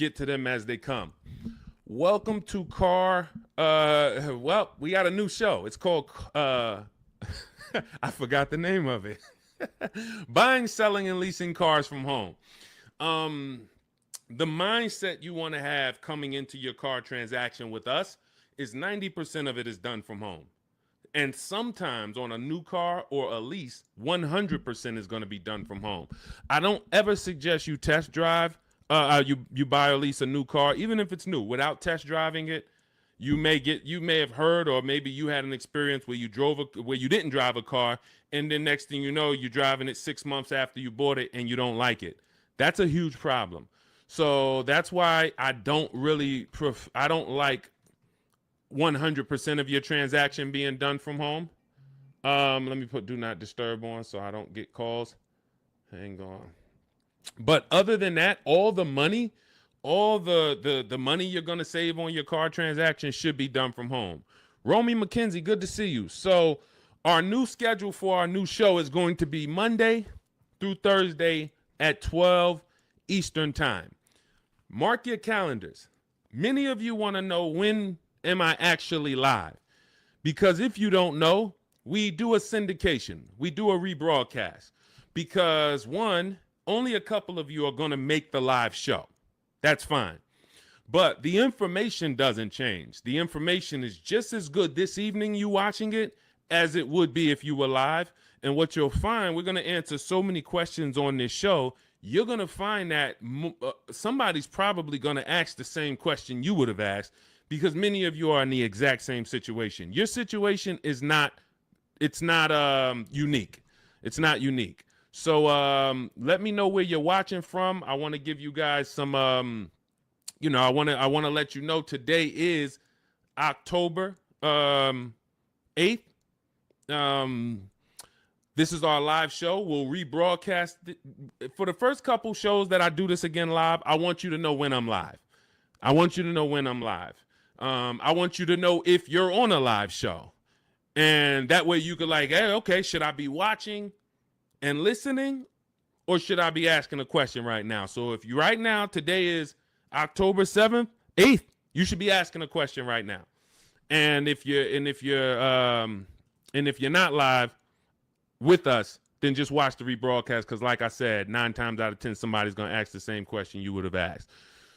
get to them as they come. Welcome to well, we got a new show. It's called I forgot the name of it. Buying, selling, and leasing cars from home. The mindset you want to have coming into your car transaction with us is 90% of it is done from home. And sometimes on a new car or a lease, 100% is going to be done from home. I don't ever suggest you test drive, you buy or lease a new car, even if it's new, without test driving it. You may have heard, or maybe you had an experience where you didn't drive a car, and then next thing you know, you're driving it 6 months after you bought it and you don't like it. That's a huge problem. So that's why I don't like 100% of your transaction being done from home. Let me put do not disturb on so I don't get calls. Hang on. But other than that, all the money you're going to save on your car transaction should be done from home. Romy McKenzie, good to see you. So our new schedule for our new show is going to be Monday through Thursday at 12 Eastern time. Mark your calendars. Many of you want to know, when am I actually live? Because if you don't know, we do a syndication. We do a rebroadcast. Because one, only a couple of you are going to make the live show. That's fine. But the information doesn't change. The information is just as good this evening you watching it as it would be if you were live. And what you'll find, we're going to answer so many questions on this show, you're going to find that somebody's probably going to ask the same question you would have asked, because many of you are in the exact same situation. Your situation is not unique. It's not unique. So let me know where you're watching from. I want to give you guys some, I want to let you know today is October 8th. This is our live show. We'll rebroadcast it. For the first couple shows that I do this again live, I want you to know when I'm live. I want you to know when I'm live. I want you to know if you're on a live show. And that way you could like, hey, okay, should I be watching and listening, or should I be asking a question right now? So if you right now, today is October 7th, 8th, you should be asking a question right now. And if you're not live with us, then just watch the rebroadcast, because like I said, 9 times out of 10, somebody's going to ask the same question you would have asked.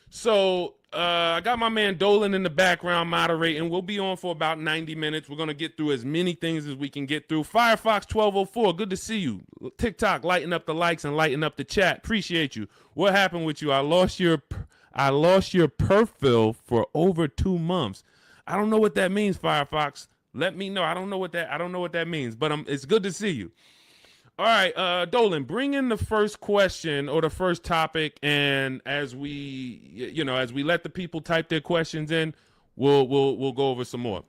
So I got my man Dolan in the background moderating. We'll be on for about 90 minutes. We're going to get through as many things as we can get through. Firefox 1204, good to see you. TikTok, lighten up the likes and lighten up the chat. Appreciate you. What happened with you? I lost your perfil for over 2 months. I don't know what that means, Firefox. Let me know. I don't know what that means, but it's good to see you. All right, Dolan, bring in the first question or the first topic, and as we let the people type their questions in, we'll go over some more.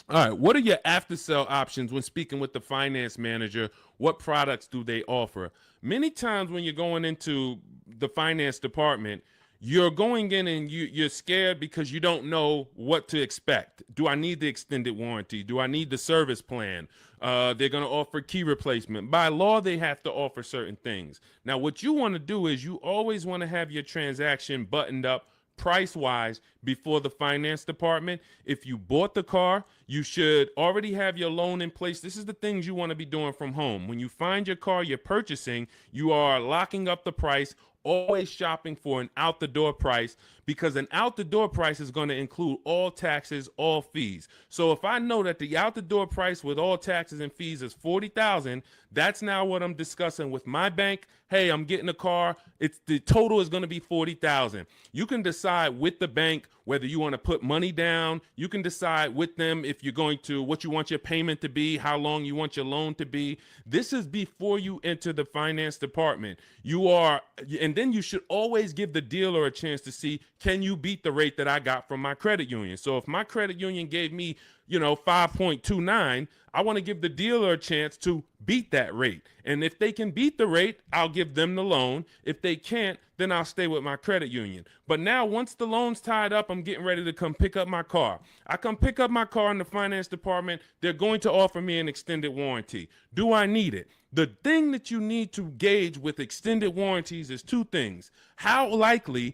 All right, what are your after sale options when speaking with the finance manager? What products do they offer? Many times when you're going into the finance department, you're going in and you're scared because you don't know what to expect. Do I need the extended warranty? Do I need the service plan? They're going to offer key replacement. By law, they have to offer certain things. Now, what you want to do is you always want to have your transaction buttoned up price-wise before the finance department. If you bought the car, you should already have your loan in place. This is the things you want to be doing from home. When you find your car you're purchasing, you are locking up the price, always shopping for an out-the-door price, because an out-the-door price is going to include all taxes, all fees. So if I know that the out-the-door price with all taxes and fees is $40,000, that's now what I'm discussing with my bank. Hey, I'm getting a car. The total is going to be $40,000. You can decide with the bank whether you want to put money down. You can decide with them if you're going to, what you want your payment to be, how long you want your loan to be. This is before you enter the finance department. And then you should always give the dealer a chance to see, can you beat the rate that I got from my credit union? So if my credit union gave me 5.29, I want to give the dealer a chance to beat that rate. And if they can beat the rate, I'll give them the loan. If they can't, then I'll stay with my credit union. But now once the loan's tied up, I'm getting ready to come pick up my car. I come pick up my car in the finance department. They're going to offer me an extended warranty. Do I need it? The thing that you need to gauge with extended warranties is two things. How likely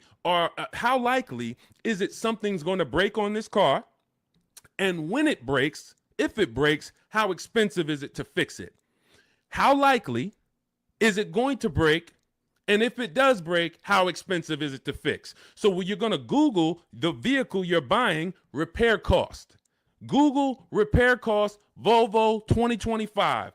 is it something's going to break on this car? And when it breaks, if it breaks, how expensive is it to fix it? How likely is it going to break? And if it does break, how expensive is it to fix? So when you're going to Google the vehicle you're buying, repair cost. Google repair cost Volvo 2025.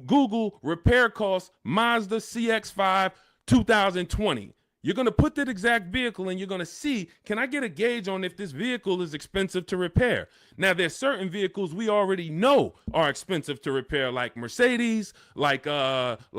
Google repair cost Mazda CX-5 2020. You're going to put that exact vehicle and you're going to see, can I get a gauge on if this vehicle is expensive to repair? Now, there's certain vehicles we already know are expensive to repair, like Mercedes, like BMW,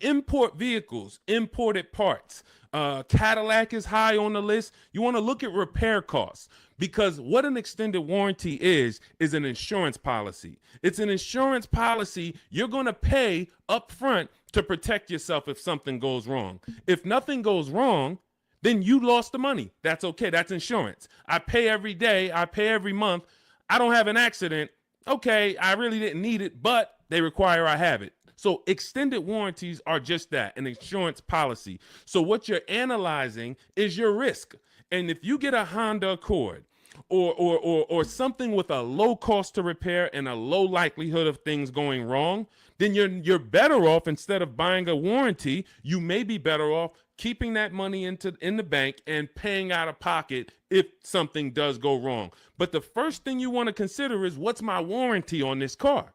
import vehicles, imported parts. Cadillac is high on the list. You want to look at repair costs, because what an extended warranty is an insurance policy. It's an insurance policy you're going to pay up front to protect yourself if something goes wrong. If nothing goes wrong, then you lost the money. That's okay. That's insurance. I pay every day. I pay every month. I don't have an accident. Okay, I really didn't need it, but they require I have it. So extended warranties are just that, an insurance policy. So what you're analyzing is your risk. And if you get a Honda Accord or something with a low cost to repair and a low likelihood of things going wrong, then you're better off, instead of buying a warranty, you may be better off keeping that money in the bank and paying out of pocket if something does go wrong. But the first thing you want to consider is, what's my warranty on this car?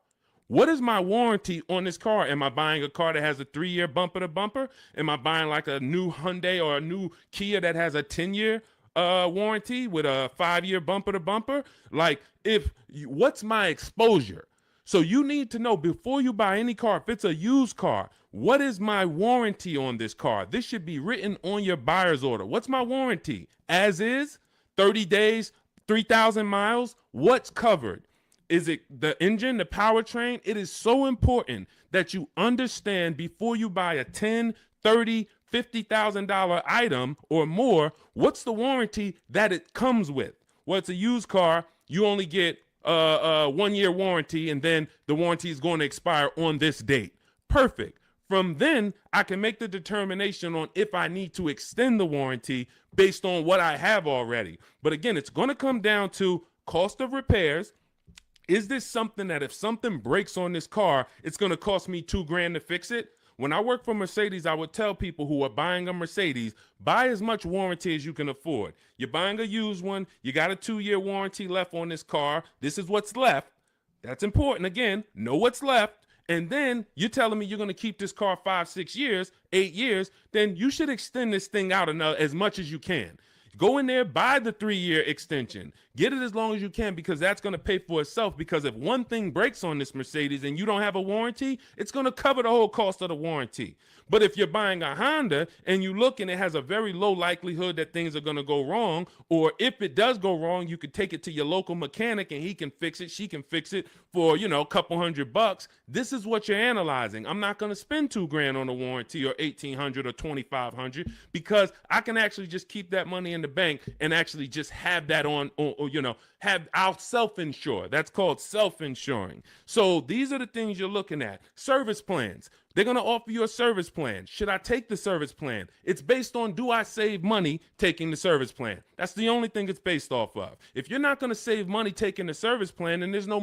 What is my warranty on this car? Am I buying a car that has a 3-year bumper to bumper? Am I buying like a new Hyundai or a new Kia that has a 10-year warranty with a 5-year bumper to bumper? Like, what's my exposure? So you need to know before you buy any car, if it's a used car, what is my warranty on this car? This should be written on your buyer's order. What's my warranty? As is, 30 days, 3,000 miles, what's covered? Is it the engine, the powertrain? It is so important that you understand before you buy a $10, $30, $50,000 item or more, what's the warranty that it comes with? Well, it's a used car. You only get a 1-year warranty, and then the warranty is going to expire on this date. Perfect. From then, I can make the determination on if I need to extend the warranty based on what I have already. But again, it's going to come down to cost of repairs. Is this something that if something breaks on this car, it's going to cost me $2,000 to fix it? When I work for Mercedes, I would tell people who are buying a Mercedes, buy as much warranty as you can afford. You're buying a used one. You got a 2-year warranty left on this car. This is what's left. That's important. Again, know what's left. And then you're telling me you're going to keep this car 5, 6 years, 8 years. Then you should extend this thing out as much as you can. Go in there, buy the 3-year extension. Get it as long as you can, because that's going to pay for itself. Because if one thing breaks on this Mercedes and you don't have a warranty, it's going to cover the whole cost of the warranty. But if you're buying a Honda and you look and it has a very low likelihood that things are going to go wrong, or if it does go wrong, you could take it to your local mechanic and he can fix it, she can fix it for, a couple $100. This is what you're analyzing. I'm not going to spend $2,000 on a warranty or $1,800 or $2,500, because I can actually just keep that money in the bank and actually just have that I'll self-insure. That's called self-insuring. So these are the things you're looking at. Service plans. They're going to offer you a service plan. Should I take the service plan? It's based on, do I save money taking the service plan? That's the only thing it's based off of. If you're not going to save money taking the service plan, then there's no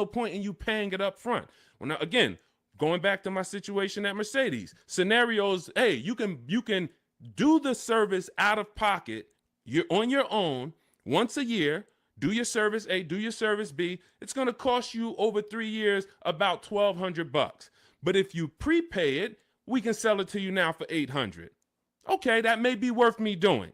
point in you paying it up front. Well, now, again, going back to my situation at Mercedes, scenarios, hey, you can do the service out of pocket. You're on your own once a year. Do your service A, do your service B. It's going to cost you over 3 years about $1,200. But if you prepay it, we can sell it to you now for $800. Okay, that may be worth me doing.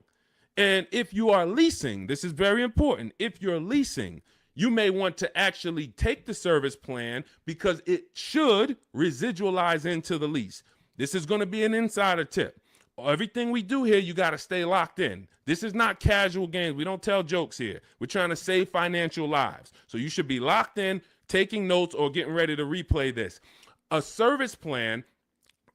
And if you are leasing, this is very important. If you're leasing, you may want to actually take the service plan, because it should residualize into the lease. This is going to be an insider tip. Everything we do here, you got to stay locked in. This is not casual games. We don't tell jokes here. We're trying to save financial lives. So you should be locked in, taking notes, or getting ready to replay this. A service plan,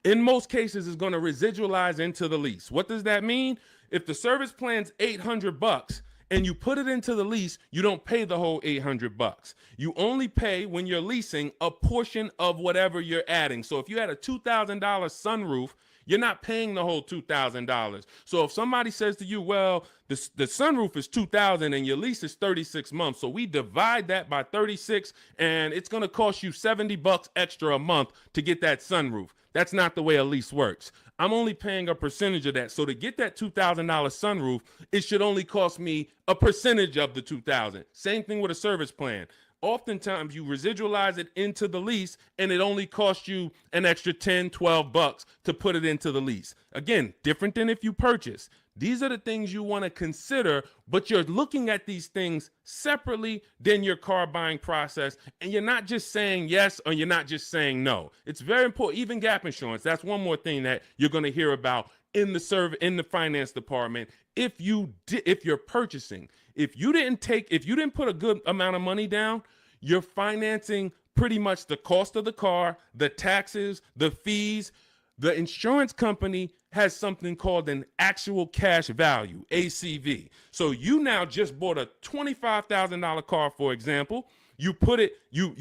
in most cases, is going to residualize into the lease. What does that mean? If the service plan's $800 and you put it into the lease, you don't pay the whole $800. You only pay, when you're leasing, a portion of whatever you're adding. So if you had a $2,000 sunroof, you're not paying the whole $2,000. So if somebody says to you, well, the sunroof is $2,000 and your lease is 36 months, so we divide that by 36 and it's going to cost you $70 extra a month to get that sunroof. That's not the way a lease works. I'm only paying a percentage of that. So to get that $2,000 sunroof, it should only cost me a percentage of the $2,000. Same thing with a service plan. Oftentimes you residualize it into the lease and it only costs you an extra 10, 12 bucks to put it into the lease. Again, different than if you purchase. These are the things you want to consider, but you're looking at these things separately than your car buying process. And you're not just saying yes or you're not just saying no. It's very important. Even gap insurance. That's one more thing that you're going to hear about in the finance department. If you're purchasing, if you didn't put a good amount of money down, you're financing pretty much the cost of the car, the taxes, the fees. The insurance company has something called an actual cash value, ACV. So you now just bought a $25,000 car, for example. You put it, your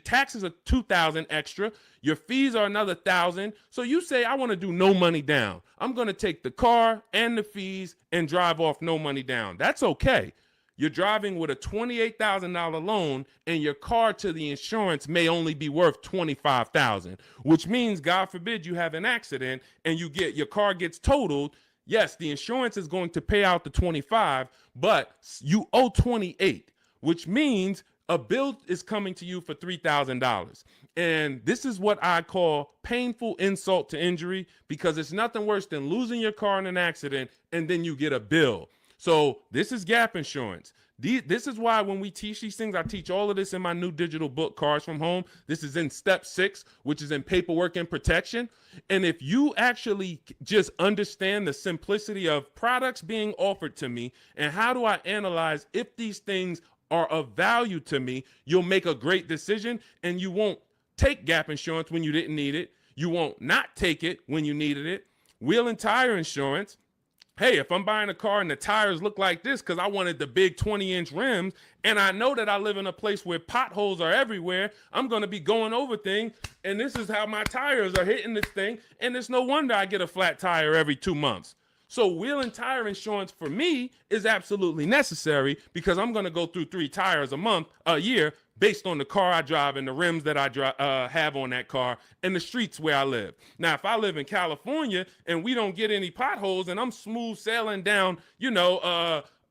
taxes are $2,000 extra. Your fees are another $1,000. So you say, I want to do no money down. I'm going to take the car and the fees and drive off no money down. That's okay. You're driving with a $28,000 loan and your car to the insurance may only be worth $25,000, which means, God forbid, you have an accident and your car gets totaled. Yes, the insurance is going to pay out the 25, but you owe 28, which means a bill is coming to you for $3,000. And this is what I call painful insult to injury, because it's nothing worse than losing your car in an accident and then you get a bill. So this is gap insurance. This is why when we teach these things, I teach all of this in my new digital book, Cars from Home. This is in step 6, which is in paperwork and protection. And if you actually just understand the simplicity of products being offered to me and how do I analyze if these things are of value to me, you'll make a great decision, and you won't take gap insurance when you didn't need it. You won't not take it when you needed it. Wheel and tire insurance. Hey, if I'm buying a car and the tires look like this because I wanted the big 20-inch rims, and I know that I live in a place where potholes are everywhere, I'm going to be going over things, and this is how my tires are hitting this thing, and it's no wonder I get a flat tire every 2 months. So wheel and tire insurance for me is absolutely necessary, because I'm going to go through 3 tires a year, based on the car I drive and the rims that I have on that car and the streets where I live. Now, if I live in California and we don't get any potholes and I'm smooth sailing down,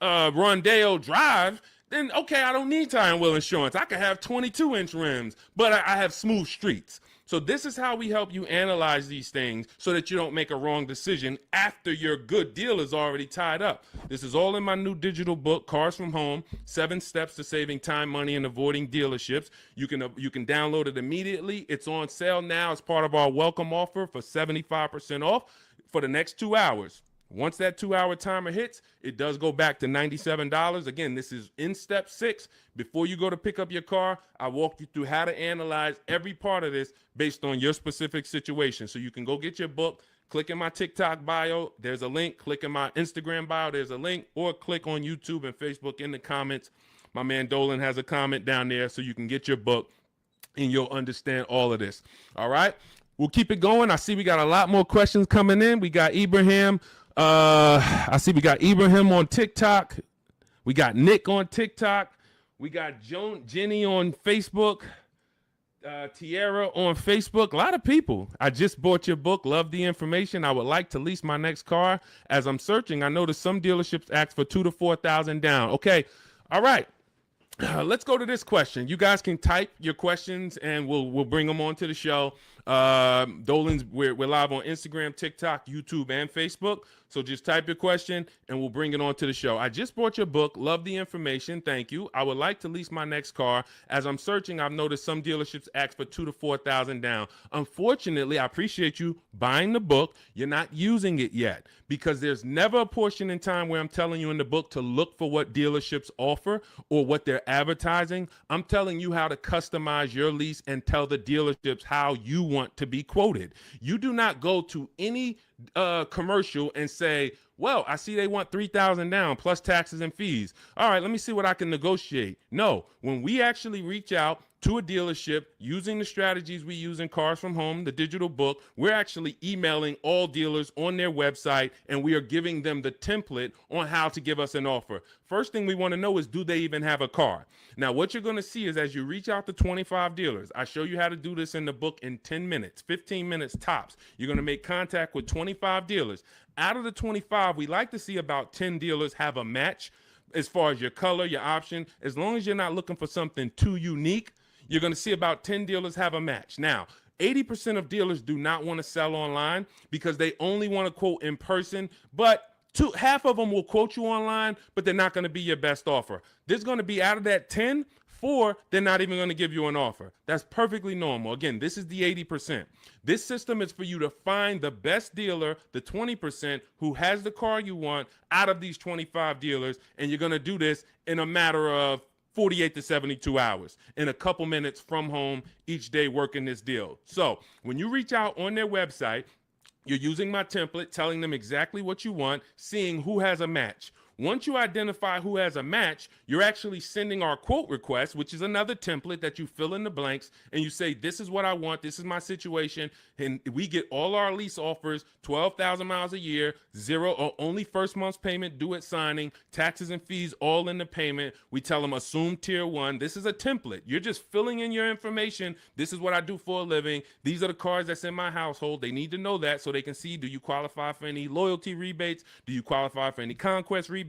Rondeo Drive, then okay, I don't need tire and wheel insurance. I could have 22-inch rims, but I have smooth streets. So this is how we help you analyze these things so that you don't make a wrong decision after your good deal is already tied up. This is all in my new digital book, Cars from Home, 7 Steps to Saving Time, Money, and Avoiding Dealerships. You can download it immediately. It's on sale now as part of our welcome offer for 75% off for the next 2 hours. Once that 2-hour timer hits, it does go back to $97. Again, this is in step 6. Before you go to pick up your car, I walk you through how to analyze every part of this based on your specific situation. So you can go get your book, click in my TikTok bio, there's a link, click in my Instagram bio, there's a link, or click on YouTube and Facebook in the comments. My man Dolan has a comment down there so you can get your book and you'll understand all of this. All right, we'll keep it going. I see we got a lot more questions coming in. We got Ibrahim. I see we got Ibrahim on TikTok. We got Nick on TikTok. We got Jenny on Facebook. Tierra on Facebook. A lot of people. I just bought your book. Love the information. I would like to lease my next car. As I'm searching, I noticed some dealerships ask for $2,000 to $4,000 down. Okay. All right. Let's go to this question. You guys can type your questions and we'll bring them onto the show. Dolan's, we're live on Instagram, TikTok, YouTube, and Facebook. So just type your question and we'll bring it on to the show. I just bought your book. Love the information. Thank you. I would like to lease my next car. As I'm searching, I've noticed some dealerships ask for $2,000 to $4,000 down. Unfortunately, I appreciate you buying the book. You're not using it yet because there's never a portion in time where I'm telling you in the book to look for what dealerships offer or what they're advertising. I'm telling you how to customize your lease and tell the dealerships how you want to be quoted. You do not go to any commercial and say, well, I see they want $3,000 down plus taxes and fees. All right, let me see what I can negotiate. No, when we actually reach out to a dealership using the strategies we use in Cars from Home, the digital book, we're actually emailing all dealers on their website and we are giving them the template on how to give us an offer. First thing we want to know is, do they even have a car? Now, what you're going to see is as you reach out to 25 dealers, I show you how to do this in the book in 10 minutes, 15 minutes tops. You're going to make contact with 25 dealers. Out of the 25, we like to see about 10 dealers have a match as far as your color, your option. As long as you're not looking for something too unique, you're going to see about 10 dealers have a match. Now, 80% of dealers do not want to sell online because they only want to quote in person, but half of them will quote you online, but they're not going to be your best offer. There's going to be, out of that 10, 4, they're not even going to give you an offer. That's perfectly normal. Again, this is the 80%. This system is for you to find the best dealer, the 20% who has the car you want out of these 25 dealers, and you're going to do this in a matter of 48 to 72 hours in a couple minutes from home each day working this deal. So when you reach out on their website, you're using my template, telling them exactly what you want, seeing who has a match. Once you identify who has a match, you're actually sending our quote request, which is another template that you fill in the blanks, and you say, this is what I want, this is my situation, and we get all our lease offers, 12,000 miles a year, zero or only first month's payment due at signing, taxes and fees all in the payment. We tell them assume tier 1. This is a template. You're just filling in your information. This is what I do for a living. These are the cars that's in my household. They need to know that so they can see, do you qualify for any loyalty rebates? Do you qualify for any conquest rebates?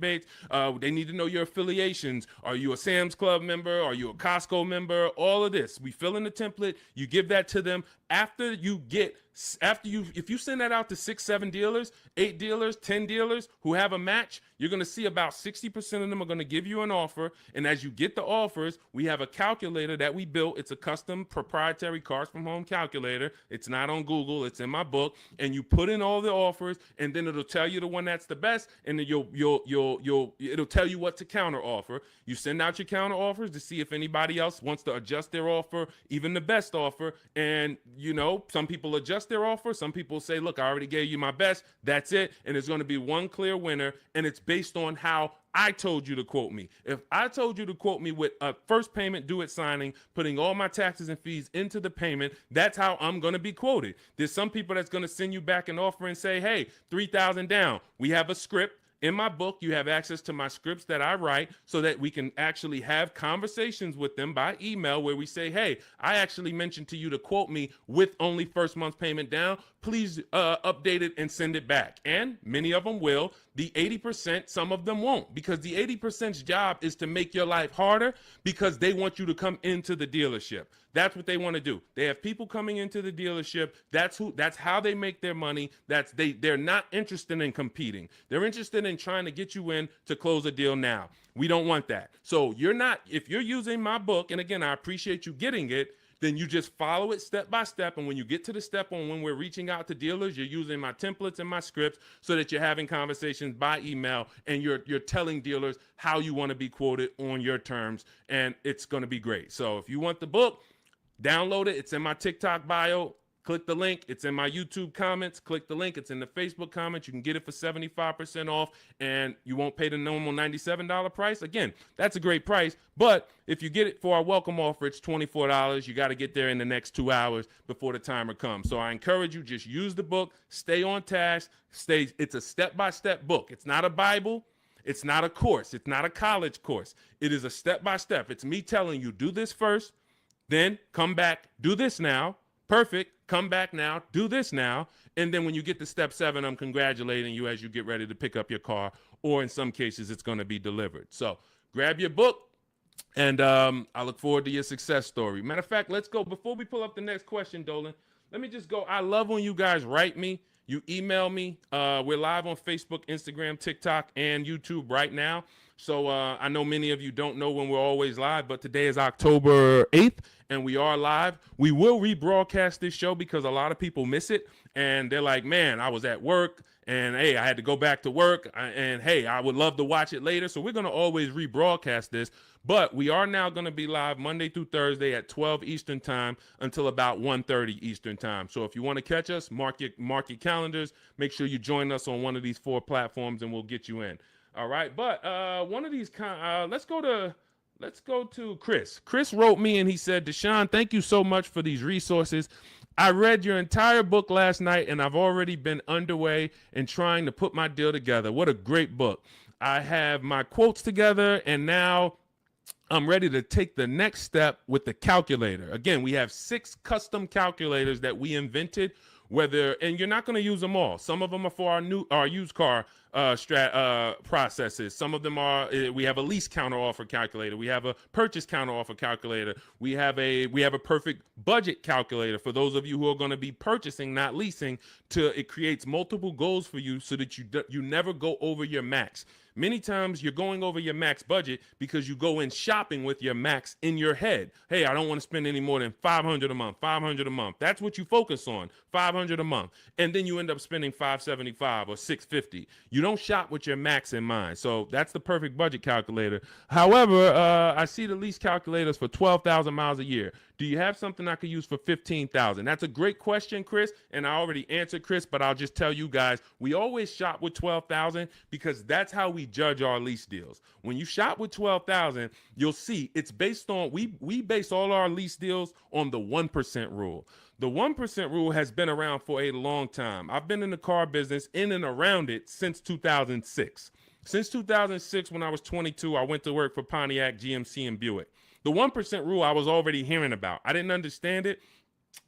They need to know your affiliations. Are you a Sam's Club member? Are you a Costco member? All of this. We fill in the template. You give that to them. If you send that out to 6, 7 dealers, 8 dealers, 10 dealers who have a match, you're going to see about 60% of them are going to give you an offer. And as you get the offers, we have a calculator that we built. It's a custom proprietary Cars from Home calculator. It's not on Google. It's in my book. And you put in all the offers, and then it'll tell you the one that's the best. And then it'll tell you what to counter offer. You send out your counter offers to see if anybody else wants to adjust their offer, even the best offer. And some people adjust their offer. Some people say, look, I already gave you my best. That's it. And there's going to be one clear winner. And it's based on how I told you to quote me. If I told you to quote me with a first payment due at signing, putting all my taxes and fees into the payment, that's how I'm going to be quoted. There's some people that's going to send you back an offer and say, hey, 3,000 down. We have a script. In my book, you have access to my scripts that I write so that we can actually have conversations with them by email where we say, hey, I actually mentioned to you to quote me with only first month's payment down. Please update it and send it back. And many of them will. The 80%, some of them won't, because the 80%'s job is to make your life harder because they want you to come into the dealership. That's what they want to do. They have people coming into the dealership. That's how they make their money. They're not interested in competing. They're interested in trying to get you in to close a deal now. We don't want that. So if you're using my book, and again, I appreciate you getting it, then you just follow it step by step. And when you get to the step on when we're reaching out to dealers, you're using my templates and my scripts so that you're having conversations by email and you're telling dealers how you want to be quoted on your terms. And it's going to be great. So if you want the book, download it. It's in my TikTok bio. Click the link. It's in my YouTube comments. Click the link. It's in the Facebook comments. You can get it for 75% off, and you won't pay the normal $97 price. Again, that's a great price, but if you get it for our welcome offer, it's $24. You got to get there in the next 2 hours before the timer comes. So I encourage you, just use the book. Stay on task. It's a step-by-step book. It's not a Bible. It's not a course. It's not a college course. It is a step-by-step. It's me telling you, do this first, then come back, do this now. Perfect. Come back now, do this now. And then when you get to step 7, I'm congratulating you as you get ready to pick up your car, or in some cases, it's going to be delivered. So grab your book, and I look forward to your success story. Matter of fact, let's go. Before we pull up the next question, Dolan, let me just go. I love when you guys write me. You email me. We're live on Facebook, Instagram, TikTok, and YouTube right now. So I know many of you don't know when we're always live, but today is October 8th, and we are live. We will rebroadcast this show because a lot of people miss it, and they're like, man, I was at work, and hey, I had to go back to work, and hey, I would love to watch it later. So we're going to always rebroadcast this, but we are now going to be live Monday through Thursday at 12 Eastern time until about 1:30 Eastern time. So if you want to catch us, mark your calendars. Make sure you join us on one of these 4 platforms, and we'll get you in. All right, but one of these let's go to Chris. Chris wrote me and he said, Deshone, thank you so much for these resources. I read your entire book last night and I've already been underway in trying to put my deal together. What a great book. I have my quotes together and now I'm ready to take the next step with the calculator. Again, we have 6 custom calculators that we invented, and you're not going to use them all. Some of them are for our used car processes. Some of them are, we have a lease counter offer calculator. We have a purchase counter offer calculator. We have a perfect budget calculator for those of you who are going to be purchasing, not leasing. It creates multiple goals for you so that you never go over your max. Many times you're going over your max budget because you go in shopping with your max in your head. Hey, I don't want to spend any more than $500 a month, $500 a month. That's what you focus on, $500 a month. And then you end up spending $575 or $650. You don't shop with your max in mind. So that's the perfect budget calculator. However, I see the lease calculators for 12,000 miles a year. Do you have something I could use for 15,000? That's a great question, Chris, and I already answered Chris, but I'll just tell you guys, we always shop with 12,000 because that's how we judge our lease deals. When you shop with 12,000, you'll see it's based on, we base all our lease deals on the 1% rule. The 1% rule has been around for a long time. I've been in the car business in and around it since 2006. Since 2006, when I was 22, I went to work for Pontiac, GMC, and Buick. The 1% rule I was already hearing about. I didn't understand it,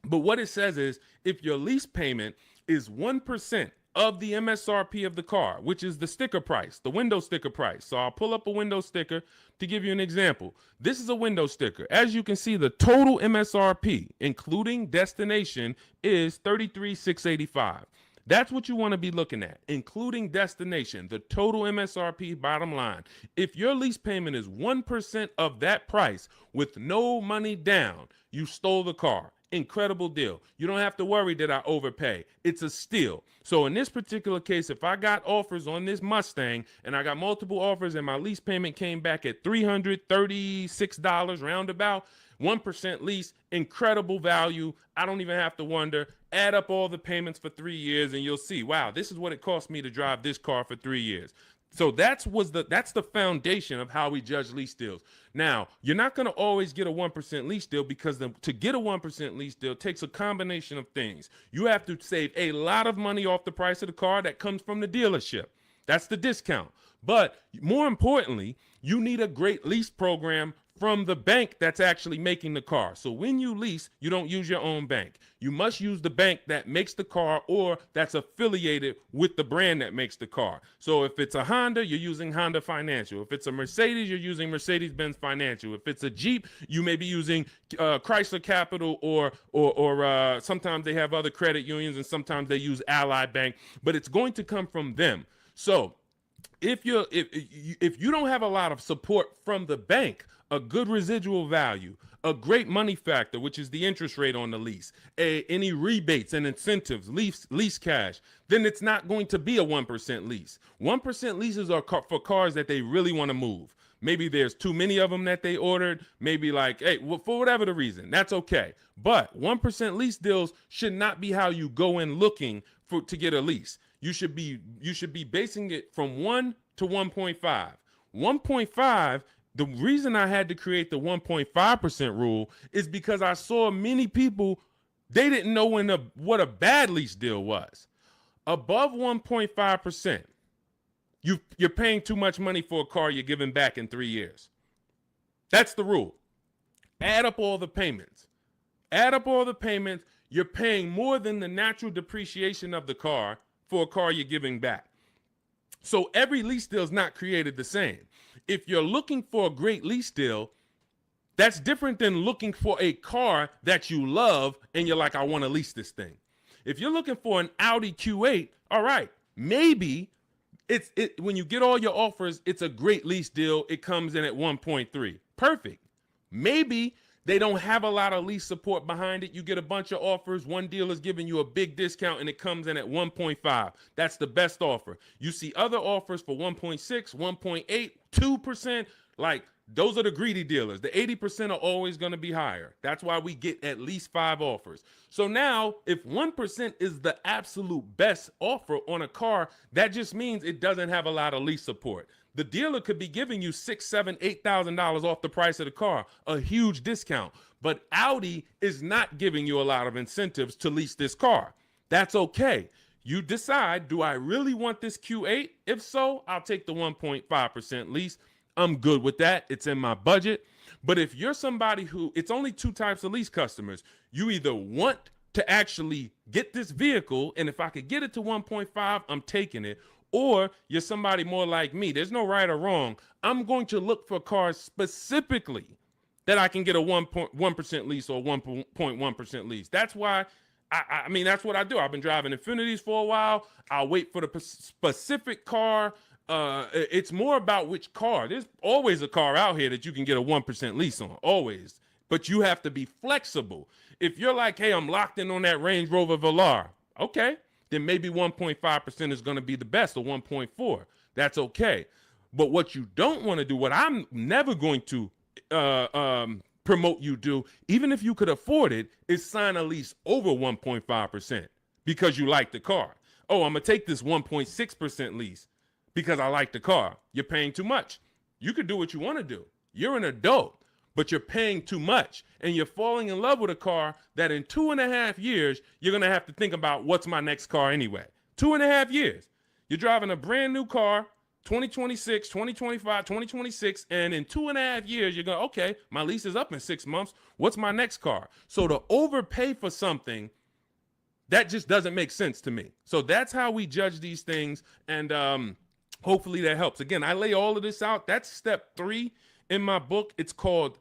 but what it says is if your lease payment is 1% of the MSRP of the car, which is the sticker price, the window sticker price. So I'll pull up a window sticker to give you an example. This is a window sticker. As you can see, the total MSRP, including destination, is $33,685. That's what you want to be looking at, including destination, the total MSRP bottom line. If your lease payment is 1% of that price with no money down, you stole the car. Incredible deal. You don't have to worry that I overpay. It's a steal. So in this particular case, if I got offers on this Mustang and I got multiple offers and my lease payment came back at $336 roundabout, 1% lease, incredible value. I don't even have to wonder. Add up all the payments for 3 years and you'll see, wow, this is what it cost me to drive this car for 3 years. So that's the foundation of how we judge lease deals. Now, you're not going to always get a 1% lease deal because to get a 1% lease deal takes a combination of things. You have to save a lot of money off the price of the car that comes from the dealership. That's the discount. But more importantly, you need a great lease program from the bank that's actually making the car. So when you lease, you don't use your own bank. You must use the bank that makes the car or that's affiliated with the brand that makes the car. So if it's a Honda, you're using Honda Financial. If it's a Mercedes, you're using Mercedes-Benz Financial. If it's a Jeep, you may be using Chrysler Capital or sometimes they have other credit unions and sometimes they use Ally Bank, but it's going to come from them. So if you don't have a lot of support from the bank, a good residual value, a great money factor, which is the interest rate on the lease, any rebates and incentives, lease cash, then it's not going to be a 1% lease. 1% leases are for cars that they really want to move. Maybe there's too many of them that they ordered. Maybe like, hey, well, for whatever the reason, that's okay. But 1% lease deals should not be how you go in looking to get a lease. You should be basing it from 1 to 1.5. 1.5. The reason I had to create the 1.5% rule is because I saw many people, they didn't know what a bad lease deal was. Above 1.5%, you're paying too much money for a car you're giving back in 3 years. That's the rule. Add up all the payments. You're paying more than the natural depreciation of the car for a car you're giving back. So every lease deal is not created the same. If you're looking for a great lease deal, That's different than looking for a car that you love and you're like, I want to lease this thing. If you're looking for an Audi Q8, all right, maybe when you get all your offers, it's a great lease deal. It comes in at 1.3. Perfect. Maybe they don't have a lot of lease support behind it. You get a bunch of offers. One deal is giving you a big discount and it comes in at 1.5. That's the best offer. You see other offers for 1.6, 1.8, 2%. Like, those are the greedy dealers. The 80% are always going to be higher. That's why we get at least 5 offers. So now, if 1% is the absolute best offer on a car, that just means it doesn't have a lot of lease support. The dealer could be giving you $6,000, $7,000, $8,000 off the price of the car, a huge discount. But Audi is not giving you a lot of incentives to lease this car. That's okay. You decide, do I really want this Q8? If so, I'll take the 1.5% lease. I'm good with that. It's in my budget. But if you're somebody who, it's only 2 types of lease customers. You either want to actually get this vehicle, and if I could get it to 1.5, I'm taking it. Or you're somebody more like me. There's no right or wrong. I'm going to look for cars specifically that I can get a 1% lease or 1.1% lease. That's why, I mean, that's what I do. I've been driving Infinities for a while. I'll wait for the specific car. It's more about which car. There's always a car out here that you can get a 1% lease on, always. But you have to be flexible. If you're like, hey, I'm locked in on that Range Rover Velar, okay, then maybe 1.5% is going to be the best, or 1.4. That's okay. But what you don't want to do, what I'm never going to promote you do, even if you could afford it, is sign a lease over 1.5% because you like the car. Oh, I'm going to take this 1.6% lease because I like the car. You're paying too much. You could do what you want to do. You're an adult, but you're paying too much. And you're falling in love with a car that in 2.5 years, you're going to have to think about, what's my next car anyway? 2.5 years. You're driving a brand new car, 2026, 2025, 2026, and in 2.5 years, you're going, okay, my lease is up in 6 months. What's my next car? So to overpay for something, that just doesn't make sense to me. So that's how we judge these things. And hopefully that helps. Again, I lay all of this out. That's step 3 in my book. It's called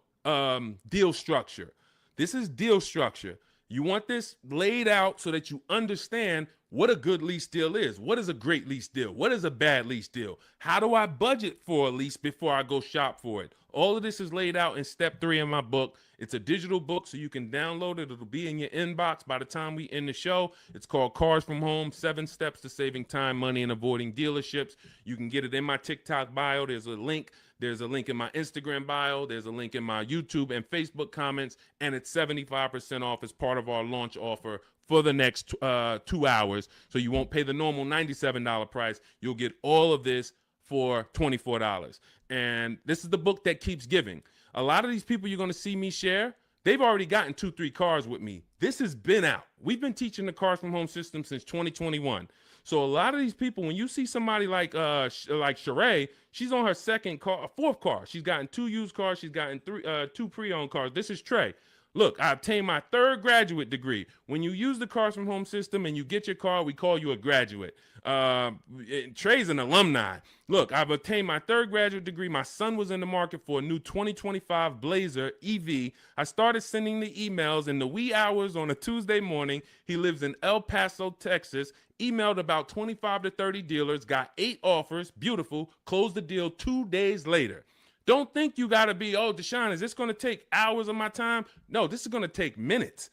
deal structure. This is deal structure. You want this laid out so that you understand what a good lease deal is. What is a great lease deal? What is a bad lease deal? How do I budget for a lease before I go shop for it? All of this is laid out in step 3 in my book. It's a digital book, so you can download it. It'll be in your inbox by the time we end the show. It's called Cars from Home, 7 Steps to Saving Time, Money, and Avoiding Dealerships. You can get it in my TikTok bio. There's a link. There's a link in my Instagram bio. There's a link in my YouTube and Facebook comments. And it's 75% off as part of our launch offer for the next 2 hours. So you won't pay the normal $97 price. You'll get all of this for $24. And this is the book that keeps giving. A lot of these people you're going to see me share, they've already gotten 2-3 cars with me. This has been out. We've been teaching the Cars from Home system since 2021. So a lot of these people, when you see somebody like Sheree, she's on her 4th car. She's gotten 2 used cars. She's gotten 2 pre-owned cars. This is Trey. Look, I obtained my 3rd graduate degree. When you use the Cars from Home system and you get your car, we call you a graduate. Trey's an alumni. Look, I've obtained my 3rd graduate degree. My son was in the market for a new 2025 Blazer EV. I started sending the emails in the wee hours on a Tuesday morning. He lives in El Paso, Texas. Emailed about 25 to 30 dealers, got 8 offers. Beautiful. Closed the deal 2 days later. Don't think you got to be, oh, Deshone, is this going to take hours of my time? No, this is going to take minutes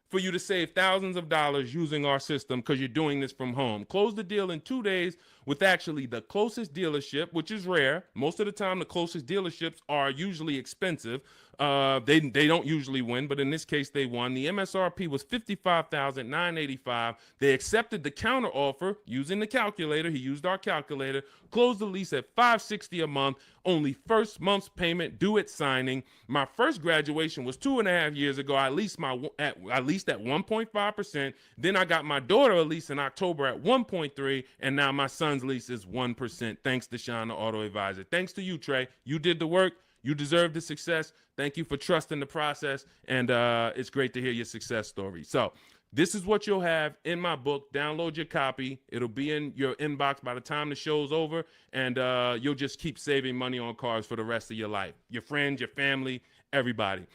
for you to save thousands of dollars using our system because you're doing this from home. Close the deal in 2 days with actually the closest dealership, which is rare. Most of the time, the closest dealerships are usually expensive. They don't usually win, but in this case, they won. The MSRP was $55,985. They accepted the counter offer using the calculator. He used our calculator. Closed the lease at $560 a month. Only first month's payment due at signing. My first graduation was 2.5 years ago. I leased at 1.5%. Then I got my daughter a lease in October at 1.3%, and now my son's lease is 1%. Thanks, Deshone the Auto Advisor. Thanks to you, Trey. You did the work. You deserve the success. Thank you for trusting the process, and it's great to hear your success story. So This is what you'll have in my book. Download your copy. It'll be in your inbox by the time the show's over, and you'll just keep saving money on cars for the rest of your life. Your friends, your family, everybody.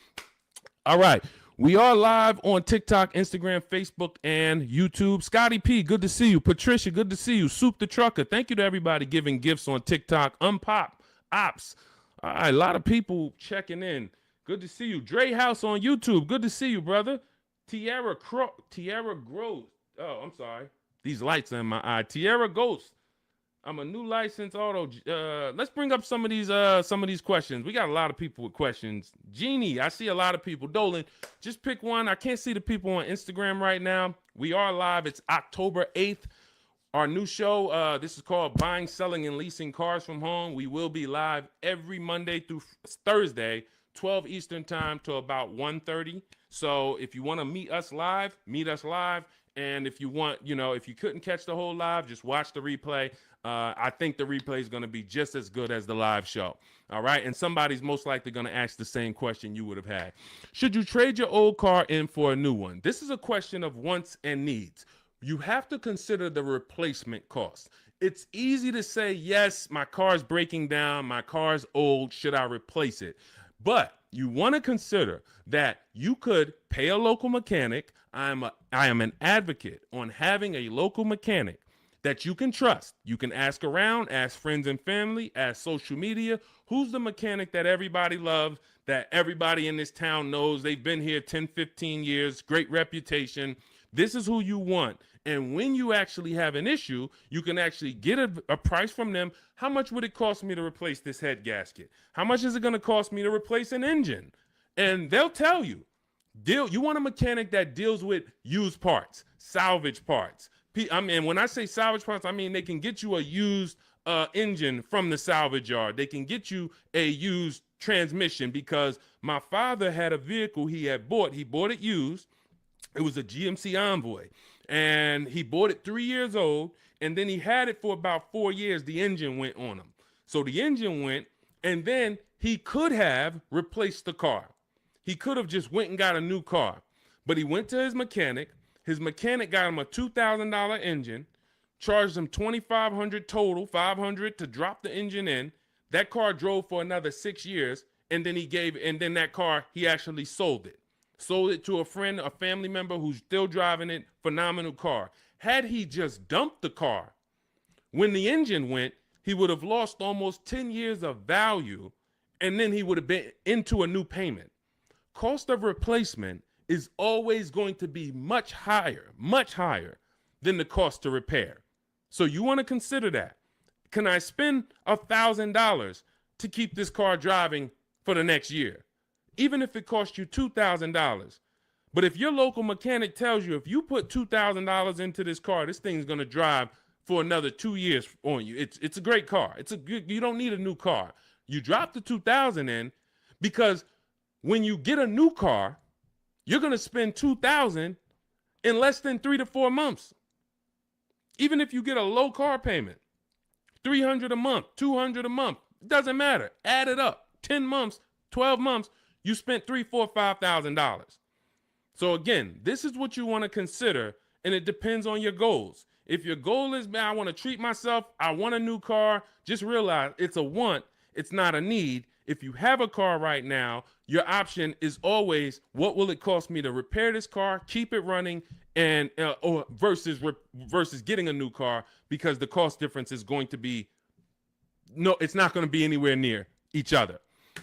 All right. We are live on TikTok, Instagram, Facebook, and YouTube. Scotty P, good to see you. Patricia, good to see you. Soup the Trucker, thank you to everybody giving gifts on TikTok. Unpop, Ops. All right, a lot of people checking in. Good to see you. Dre House on YouTube, good to see you, brother. Tierra Gross. Oh, I'm sorry. These lights are in my eye. Tierra Ghost. I'm a new licensed auto. Let's bring up some of these questions. We got a lot of people with questions. Jeannie, I see a lot of people. Dolan, just pick one. I can't see the people on Instagram right now. We are live. It's October 8th. Our new show, this is called Buying, Selling, and Leasing Cars from Home. We will be live every Monday through Thursday, 12 Eastern time to about 1:30. So if you want to meet us live, meet us live. And if you want, if you couldn't catch the whole live, just watch the replay. I think the replay is going to be just as good as the live show. All right. And somebody's most likely going to ask the same question you would have had. Should you trade your old car in for a new one? This is a question of wants and needs. You have to consider the replacement cost. It's easy to say, yes, my car's breaking down. My car's old. Should I replace it? But you want to consider that you could pay a local mechanic. I am an advocate on having a local mechanic that you can trust. You can ask around, ask friends and family, ask social media. Who's the mechanic that everybody loves, that everybody in this town knows? They've been here 10, 15 years, great reputation. This is who you want. And when you actually have an issue, you can actually get a price from them. How much would it cost me to replace this head gasket? How much is it going to cost me to replace an engine? And they'll tell you. You want a mechanic that deals with used parts, salvage parts. I mean, when I say salvage parts, I mean they can get you a used engine from the salvage yard. They can get you a used transmission, because my father had a vehicle he had bought. He bought it used. It was a GMC Envoy, and he bought it 3 years old, and then he had it for about 4 years. The engine went on him. So the engine went, and then he could have replaced the car. He could have just went and got a new car, but he went to his mechanic. His mechanic got him a $2,000 engine, charged him $2,500 total, $500 to drop the engine in. That car drove for another 6 years, and then that car, he actually sold it. Sold it to a friend, a family member who's still driving it. Phenomenal car. Had he just dumped the car when the engine went, he would have lost almost 10 years of value, and then he would have been into a new payment. Cost of replacement is always going to be much higher than the cost to repair. So you want to consider that. Can I spend $1,000 to keep this car driving for the next year? Even if it costs you $2,000. But if your local mechanic tells you, if you put $2,000 into this car, this thing's going to drive for another 2 years on you. It's a great car. You don't need a new car. You drop the $2,000 in, because when you get a new car, you're going to spend $2,000 in less than 3 to 4 months. Even if you get a low car payment, $300 a month, $200 a month, it doesn't matter. Add it up. 10 months, 12 months, you spent $3,000, $4,000, $5,000. So again, this is what you want to consider, and it depends on your goals. If your goal is, man, I want to treat myself, I want a new car, just realize it's a want, it's not a need. If you have a car right now, your option is always, what will it cost me to repair this car, keep it running, and versus getting a new car, because the cost difference is going to be, it's not going to be anywhere near each other.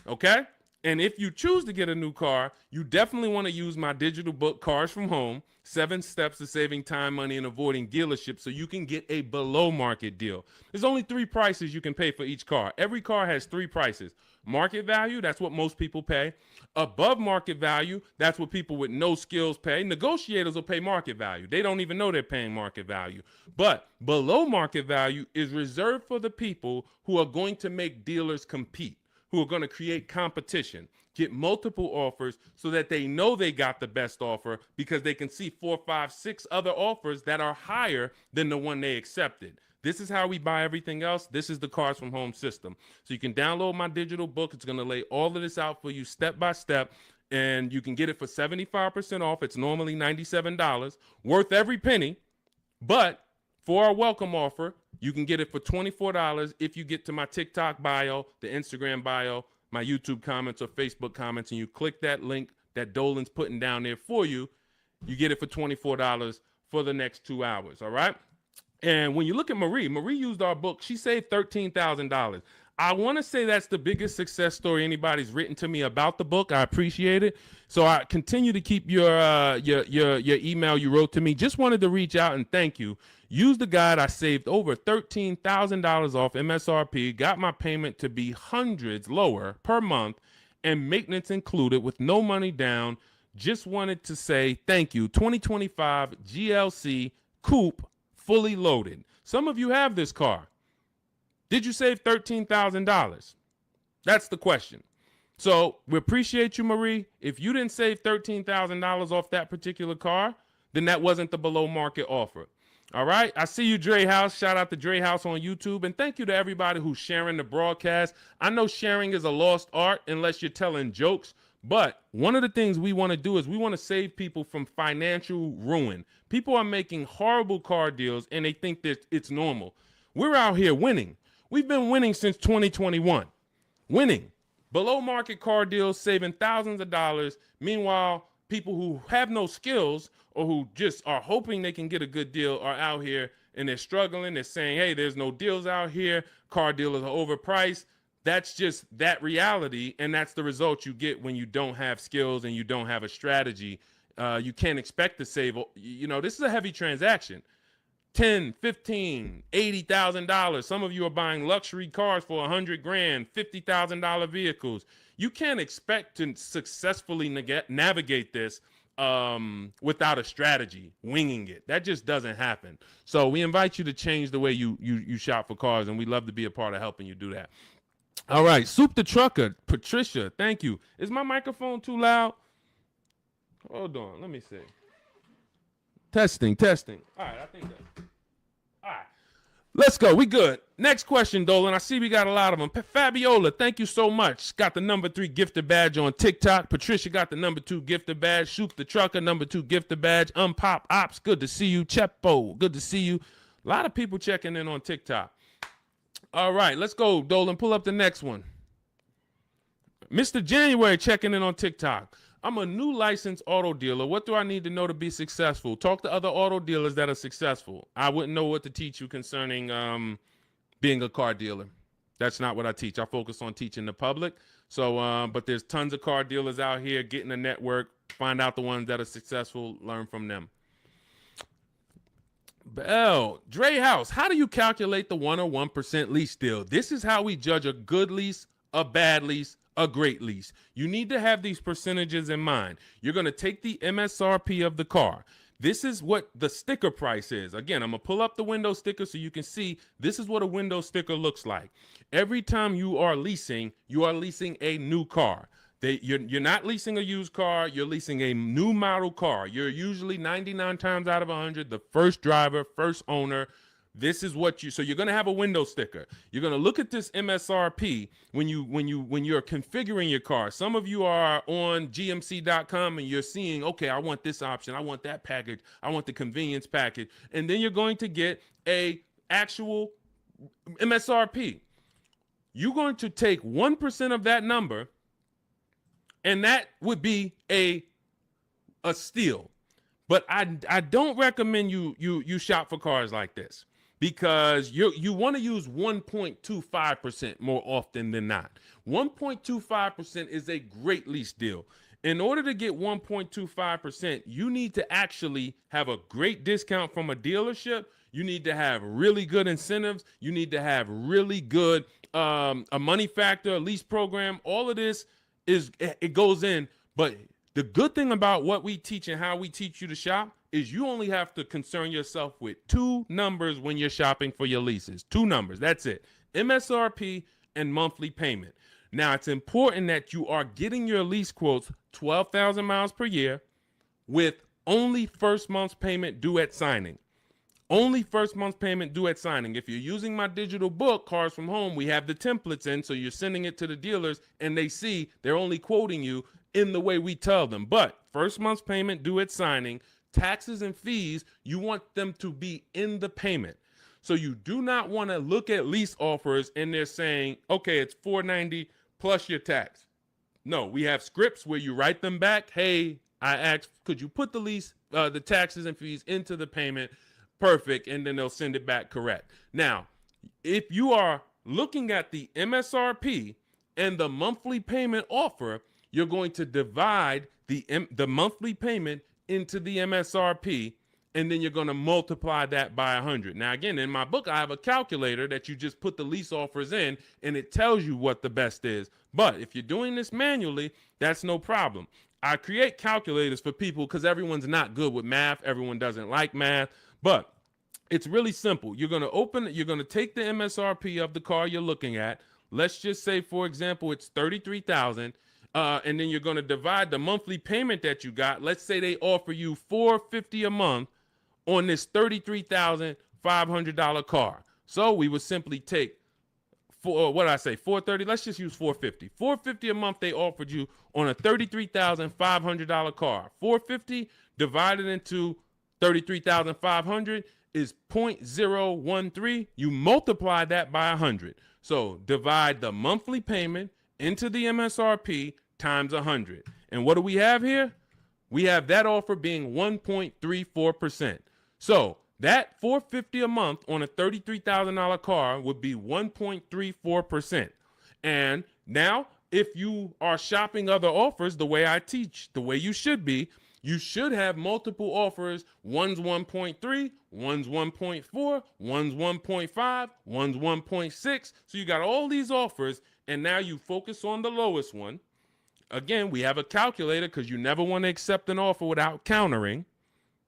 Okay? And if you choose to get a new car, you definitely want to use my digital book, Cars from Home, 7 Steps to Saving Time, Money, and Avoiding Dealerships, so you can get a below market deal. There's only 3 prices you can pay for each car. Every car has 3 prices. Market value, that's what most people pay. Above market value, that's what people with no skills pay. Negotiators will pay market value. They don't even know they're paying market value. But below market value is reserved for the people who are going to make dealers compete, who are going to create competition, get multiple offers so that they know they got the best offer, because they can see 4, 5, 6 other offers that are higher than the one they accepted. This is how we buy everything else. This is the Cars from Home system. So you can download my digital book. It's going to lay all of this out for you step by step. and you can get it for 75% off. It's normally $97, worth every penny. But for our welcome offer, you can get it for $24 if you get to my TikTok bio, the Instagram bio, my YouTube comments or Facebook comments, and you click that link that Dolan's putting down there for you. You get it for $24 for the next 2 hours, all right? And when you look at Marie used our book. She saved $13,000. I want to say that's the biggest success story anybody's written to me about the book. I appreciate it. So I continue to keep your email you wrote to me. Just wanted to reach out and thank you. Use the guide. I saved over $13,000 off MSRP, got my payment to be hundreds lower per month, and maintenance included with no money down. Just wanted to say thank you. 2025 GLC Coupe, fully loaded. Some of you have this car. Did you save $13,000? That's the question. So we appreciate you, Marie. If you didn't save $13,000 off that particular car, then that wasn't the below market offer. All right. I see you, Dre House. Shout out to Dre House on YouTube. And thank you to everybody who's sharing the broadcast. I know sharing is a lost art unless you're telling jokes. But one of the things we want to do is we want to save people from financial ruin. People are making horrible car deals and they think that it's normal. We're out here winning. We've been winning since 2021. Winning. Below market car deals, saving thousands of dollars. Meanwhile, people who have no skills or who just are hoping they can get a good deal are out here and they're struggling. They're saying, hey, there's no deals out here. Car dealers are overpriced. That's just that reality, and that's the result you get when you don't have skills and you don't have a strategy. You can't expect to save. You know, this is a heavy transaction. $10, $15, $80,000. Some of you are buying luxury cars for $100,000, $50,000 vehicles. You can't expect to successfully navigate this without a strategy, winging it. That just doesn't happen. So we invite you to change the way you shop for cars, and we'd love to be a part of helping you do that. All right, Soup the Trucker, Patricia, thank you. Is my microphone too loud? Hold on, let me see. Testing. All right, I think that's... All right, let's go. We good. Next question, Dolan. I see we got a lot of them. Fabiola, thank you so much. Got the #3 gifted badge on TikTok. Patricia got the #2 gifted badge. Soup the Trucker, #2 gifted badge. Unpop Ops, good to see you. Chepo, good to see you. A lot of people checking in on TikTok. All right, let's go, Dolan. Pull up the next one. Mr. January checking in on TikTok. I'm a new licensed auto dealer. What do I need to know to be successful? Talk to other auto dealers that are successful. I wouldn't know what to teach you concerning being a car dealer. That's not what I teach. I focus on teaching the public. So, but there's tons of car dealers out here. Get in a network. Find out the ones that are successful. Learn from them. Bell, Dre House, how do you calculate the 1 or 1% lease deal? This is how we judge a good lease, a bad lease, a great lease. You need to have these percentages in mind. You're going to take the MSRP of the car. This is what the sticker price is. Again, I'm going to pull up the window sticker so you can see this is what a window sticker looks like. Every time you are leasing a new car. You're not leasing a used car. You're leasing a new model car. You're usually 99 times out of 100 the first driver, first owner. This is what so you're going to have a window sticker. You're going to look at this MSRP when you're configuring your car. Some of you are on gmc.com and you're seeing, okay, I want this option. I want that package. I want the convenience package. And then you're going to get a actual MSRP. You're going to take 1% of that number, and that would be a steal. But I don't recommend you shop for cars like this, because you want to use 1.25% more often than not. 1.25% is a great lease deal. In order to get 1.25%, you need to actually have a great discount from a dealership. You need to have really good incentives. You need to have really good a money factor, a lease program. All of this it goes in, but the good thing about what we teach and how we teach you to shop is you only have to concern yourself with 2 numbers when you're shopping for your leases. 2 numbers, that's it. MSRP and monthly payment. Now, it's important that you are getting your lease quotes 12,000 miles per year with only first month's payment due at signing. Only first month's payment due at signing. If you're using my digital book, Cars from Home, we have the templates in, so you're sending it to the dealers, and they see they're only quoting you in the way we tell them. But first month's payment due at signing, taxes and fees, you want them to be in the payment. So you do not want to look at lease offers and they're saying, okay, it's $490 plus your tax. No, we have scripts where you write them back. Hey, I asked, could you put the lease, the taxes and fees into the payment? Perfect. And then they'll send it back correct. Now, if you are looking at the MSRP and the monthly payment offer, you're going to divide the monthly payment into the MSRP, and then you're going to multiply that by 100. Now, again, in my book, I have a calculator that you just put the lease offers in, and it tells you what the best is. But if you're doing this manually, that's no problem. I create calculators for people because everyone's not good with math. Everyone doesn't like math, but it's really simple. You're going to take the MSRP of the car you're looking at. Let's just say, for example, it's $33,000. And then you're going to divide the monthly payment that you got. Let's say they offer you $450 a month on this $33,500 car. So we would simply take $430. Let's just use $450. $450 a month they offered you on a $33,500 car. $450 divided into $33,500 is 0.013. You multiply that by 100. So divide the monthly payment into the MSRP times 100. And what do we have here? We have that offer being 1.34%. So that $450 a month on a $33,000 car would be 1.34%. And now, if you are shopping other offers the way I teach, the way you should be, you should have multiple offers. One's 1.3, one's 1.4, one's 1.5, one's 1.6. So you got all these offers, and now you focus on the lowest one. Again, we have a calculator because you never want to accept an offer without countering,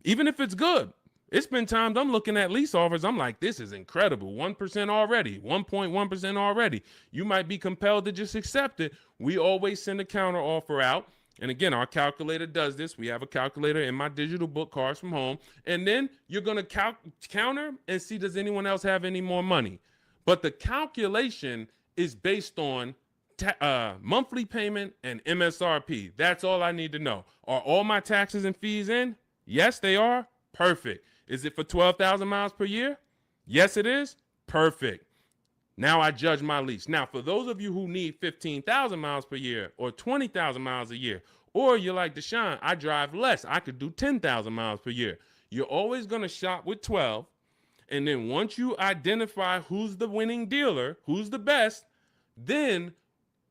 even if it's good. It's been times I'm looking at lease offers. I'm like, this is incredible. 1% already, 1.1% already. You might be compelled to just accept it. We always send a counter offer out. And again, our calculator does this. We have a calculator in my digital book, Cars from Home. And then you're going to counter and see, does anyone else have any more money? But the calculation is based on monthly payment and MSRP. That's all I need to know. Are all my taxes and fees in? Yes, they are. Perfect. Is it for 12,000 miles per year? Yes, it is. Perfect. Now I judge my lease. Now, for those of you who need 15,000 miles per year or 20,000 miles a year, or you're like Deshone, I drive less. I could do 10,000 miles per year. You're always going to shop with 12. And then once you identify who's the winning dealer, who's the best, then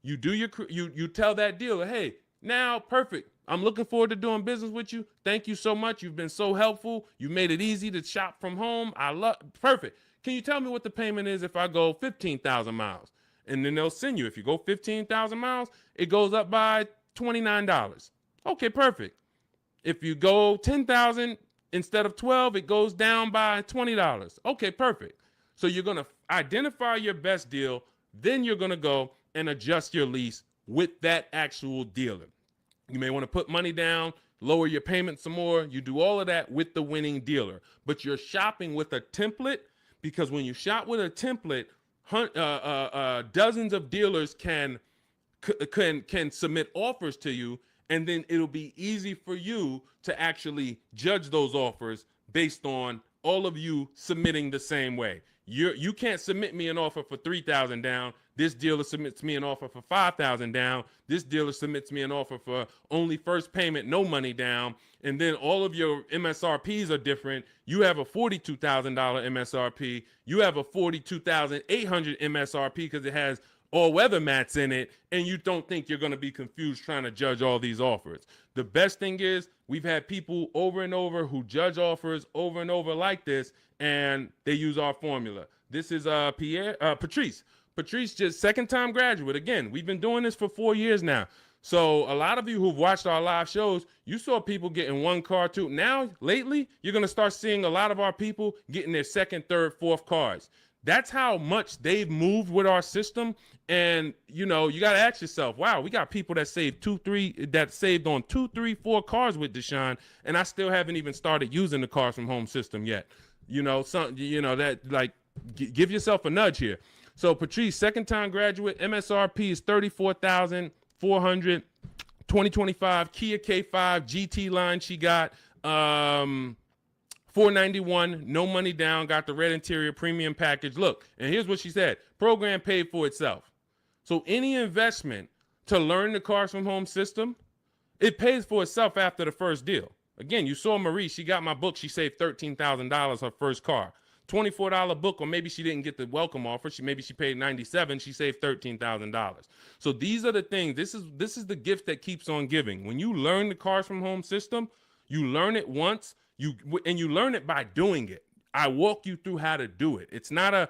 you do you tell that dealer, hey, now perfect. I'm looking forward to doing business with you. Thank you so much. You've been so helpful. You made it easy to shop from home. Perfect. Can you tell me what the payment is if I go 15,000 miles? And then they'll send you. If you go 15,000 miles, it goes up by $29. Okay, perfect. If you go 10,000 instead of 12, it goes down by $20. Okay, perfect. So you're going to identify your best deal. Then you're going to go and adjust your lease with that actual dealer. You may want to put money down, lower your payment some more. You do all of that with the winning dealer. But you're shopping with a template, because when you shop with a template, dozens of dealers can submit offers to you, and then it'll be easy for you to actually judge those offers based on all of you submitting the same way. You can't submit me an offer for 3,000 down. This dealer submits me an offer for 5,000 down. This dealer submits me an offer for only first payment, no money down. And then all of your MSRPs are different. You have a $42,000 MSRP. You have a $42,800 MSRP because it has all weather mats in it. And you don't think you're going to be confused trying to judge all these offers. The best thing is we've had people over and over who judge offers over and over like this, and they use our formula. This is Patrice. Patrice, just second-time graduate. Again, we've been doing this for 4 years now. So a lot of you who've watched our live shows, you saw people getting one car, too. Now, lately, you're going to start seeing a lot of our people getting their second, third, fourth cars. That's how much they've moved with our system. And, you know, you got to ask yourself, wow, we got people that saved saved on 2, 3, 4 cars with Deshone, and I still haven't even started using the Cars from Home system yet. You know, give yourself a nudge here. So Patrice, second time graduate, MSRP is $34,400. 2025 Kia K5 GT line she got. $491, no money down, got the red interior premium package. Look, and here's what she said. Program paid for itself. So any investment to learn the Cars from Home system, it pays for itself after the first deal. Again, you saw Marie, she got my book, she saved $13,000 her first car. $24 book, or maybe she didn't get the welcome offer. Maybe she paid $97, she saved $13,000. So these are the things, this is the gift that keeps on giving. When you learn the Cars from Home system, you learn it once, you learn it by doing it. I walk you through how to do it. It's not a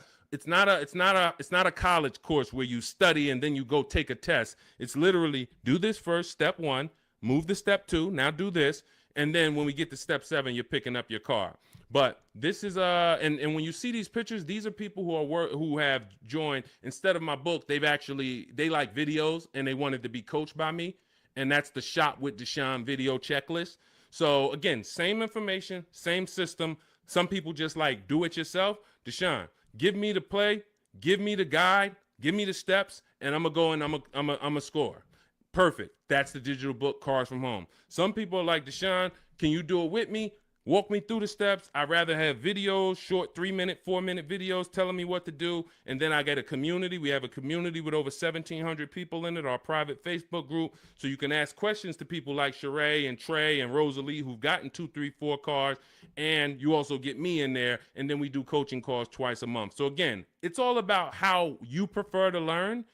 college course where you study and then you go take a test. It's literally do this first, step 1, move to step 2, now do this, and then when we get to step 7, you're picking up your car. But this is and when you see these pictures, these are people who have joined. Instead of my book, they like videos and they wanted to be coached by me, and that's the Shop with Deshone video checklist. So again, same information, same system. Some people just like do it yourself. Deshone, give me the play, give me the guide, give me the steps, and I'm gonna go and I'm a score. Perfect. That's the digital book, Cars from Home. Some people are like, Deshone, can you do it with me? Walk me through the steps. I'd rather have videos, short 3-minute, 4-minute videos telling me what to do. And then I get a community. We have a community with over 1,700 people in it, our private Facebook group. So you can ask questions to people like Sheree and Trey and Rosalie who've gotten 2, 3, 4 cars. And you also get me in there. And then we do coaching calls twice a month. So again, it's all about how you prefer to learn.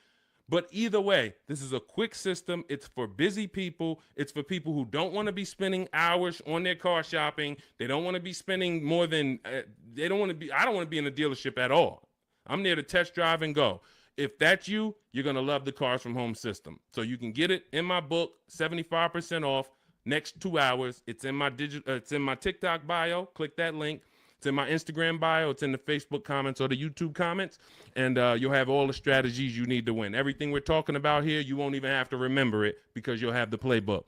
But either way, this is a quick system. It's for busy people. It's for people who don't want to be spending hours on their car shopping. They don't want to be spending more than, I don't want to be in a dealership at all. I'm there to test drive and go. If that's you, you're going to love the Cars from Home system. So you can get it in my book, 75% off, next 2 hours. It's in my it's in my TikTok bio. Click that link. It's in my Instagram bio. It's in the Facebook comments or the YouTube comments. And you'll have all the strategies you need to win. Everything we're talking about here, you won't even have to remember it because you'll have the playbook.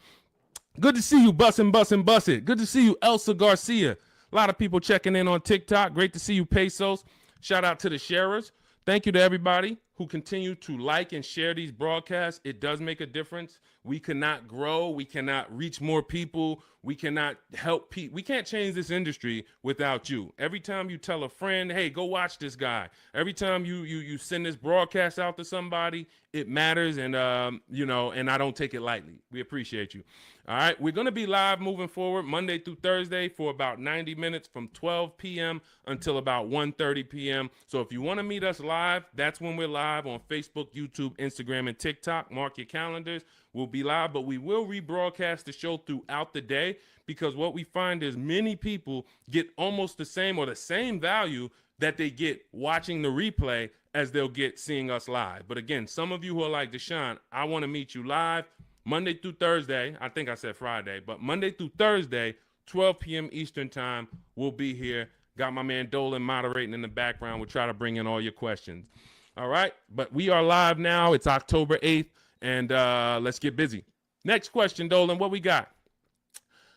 Good to see you, Bussin'. Good to see you, Elsa Garcia. A lot of people checking in on TikTok. Great to see you, Pesos. Shout out to the sharers. Thank you to everybody who continue to like and share these broadcasts. It does make a difference. We cannot grow. We cannot reach more people. We cannot help people. We can't change this industry without you. Every time you tell a friend, hey, go watch this guy. Every time you send this broadcast out to somebody, it matters. And, and I don't take it lightly. We appreciate you. All right. We're going to be live moving forward Monday through Thursday for about 90 minutes from 12 p.m. until about 1:30 p.m. So if you want to meet us live, that's when we're live on Facebook, YouTube, Instagram, and TikTok. Mark your calendars. We'll be live, but we will rebroadcast the show throughout the day because what we find is many people get almost the same or the same value that they get watching the replay as they'll get seeing us live. But again, some of you who are like, Deshone, I want to meet you live Monday through Thursday. I think I said Friday, but Monday through Thursday, 12 p.m. Eastern time, we'll be here. Got my man Dolan moderating in the background. We'll try to bring in all your questions. All right, but we are live now. It's October 8th. And let's get busy. Next question, Dolan, what we got?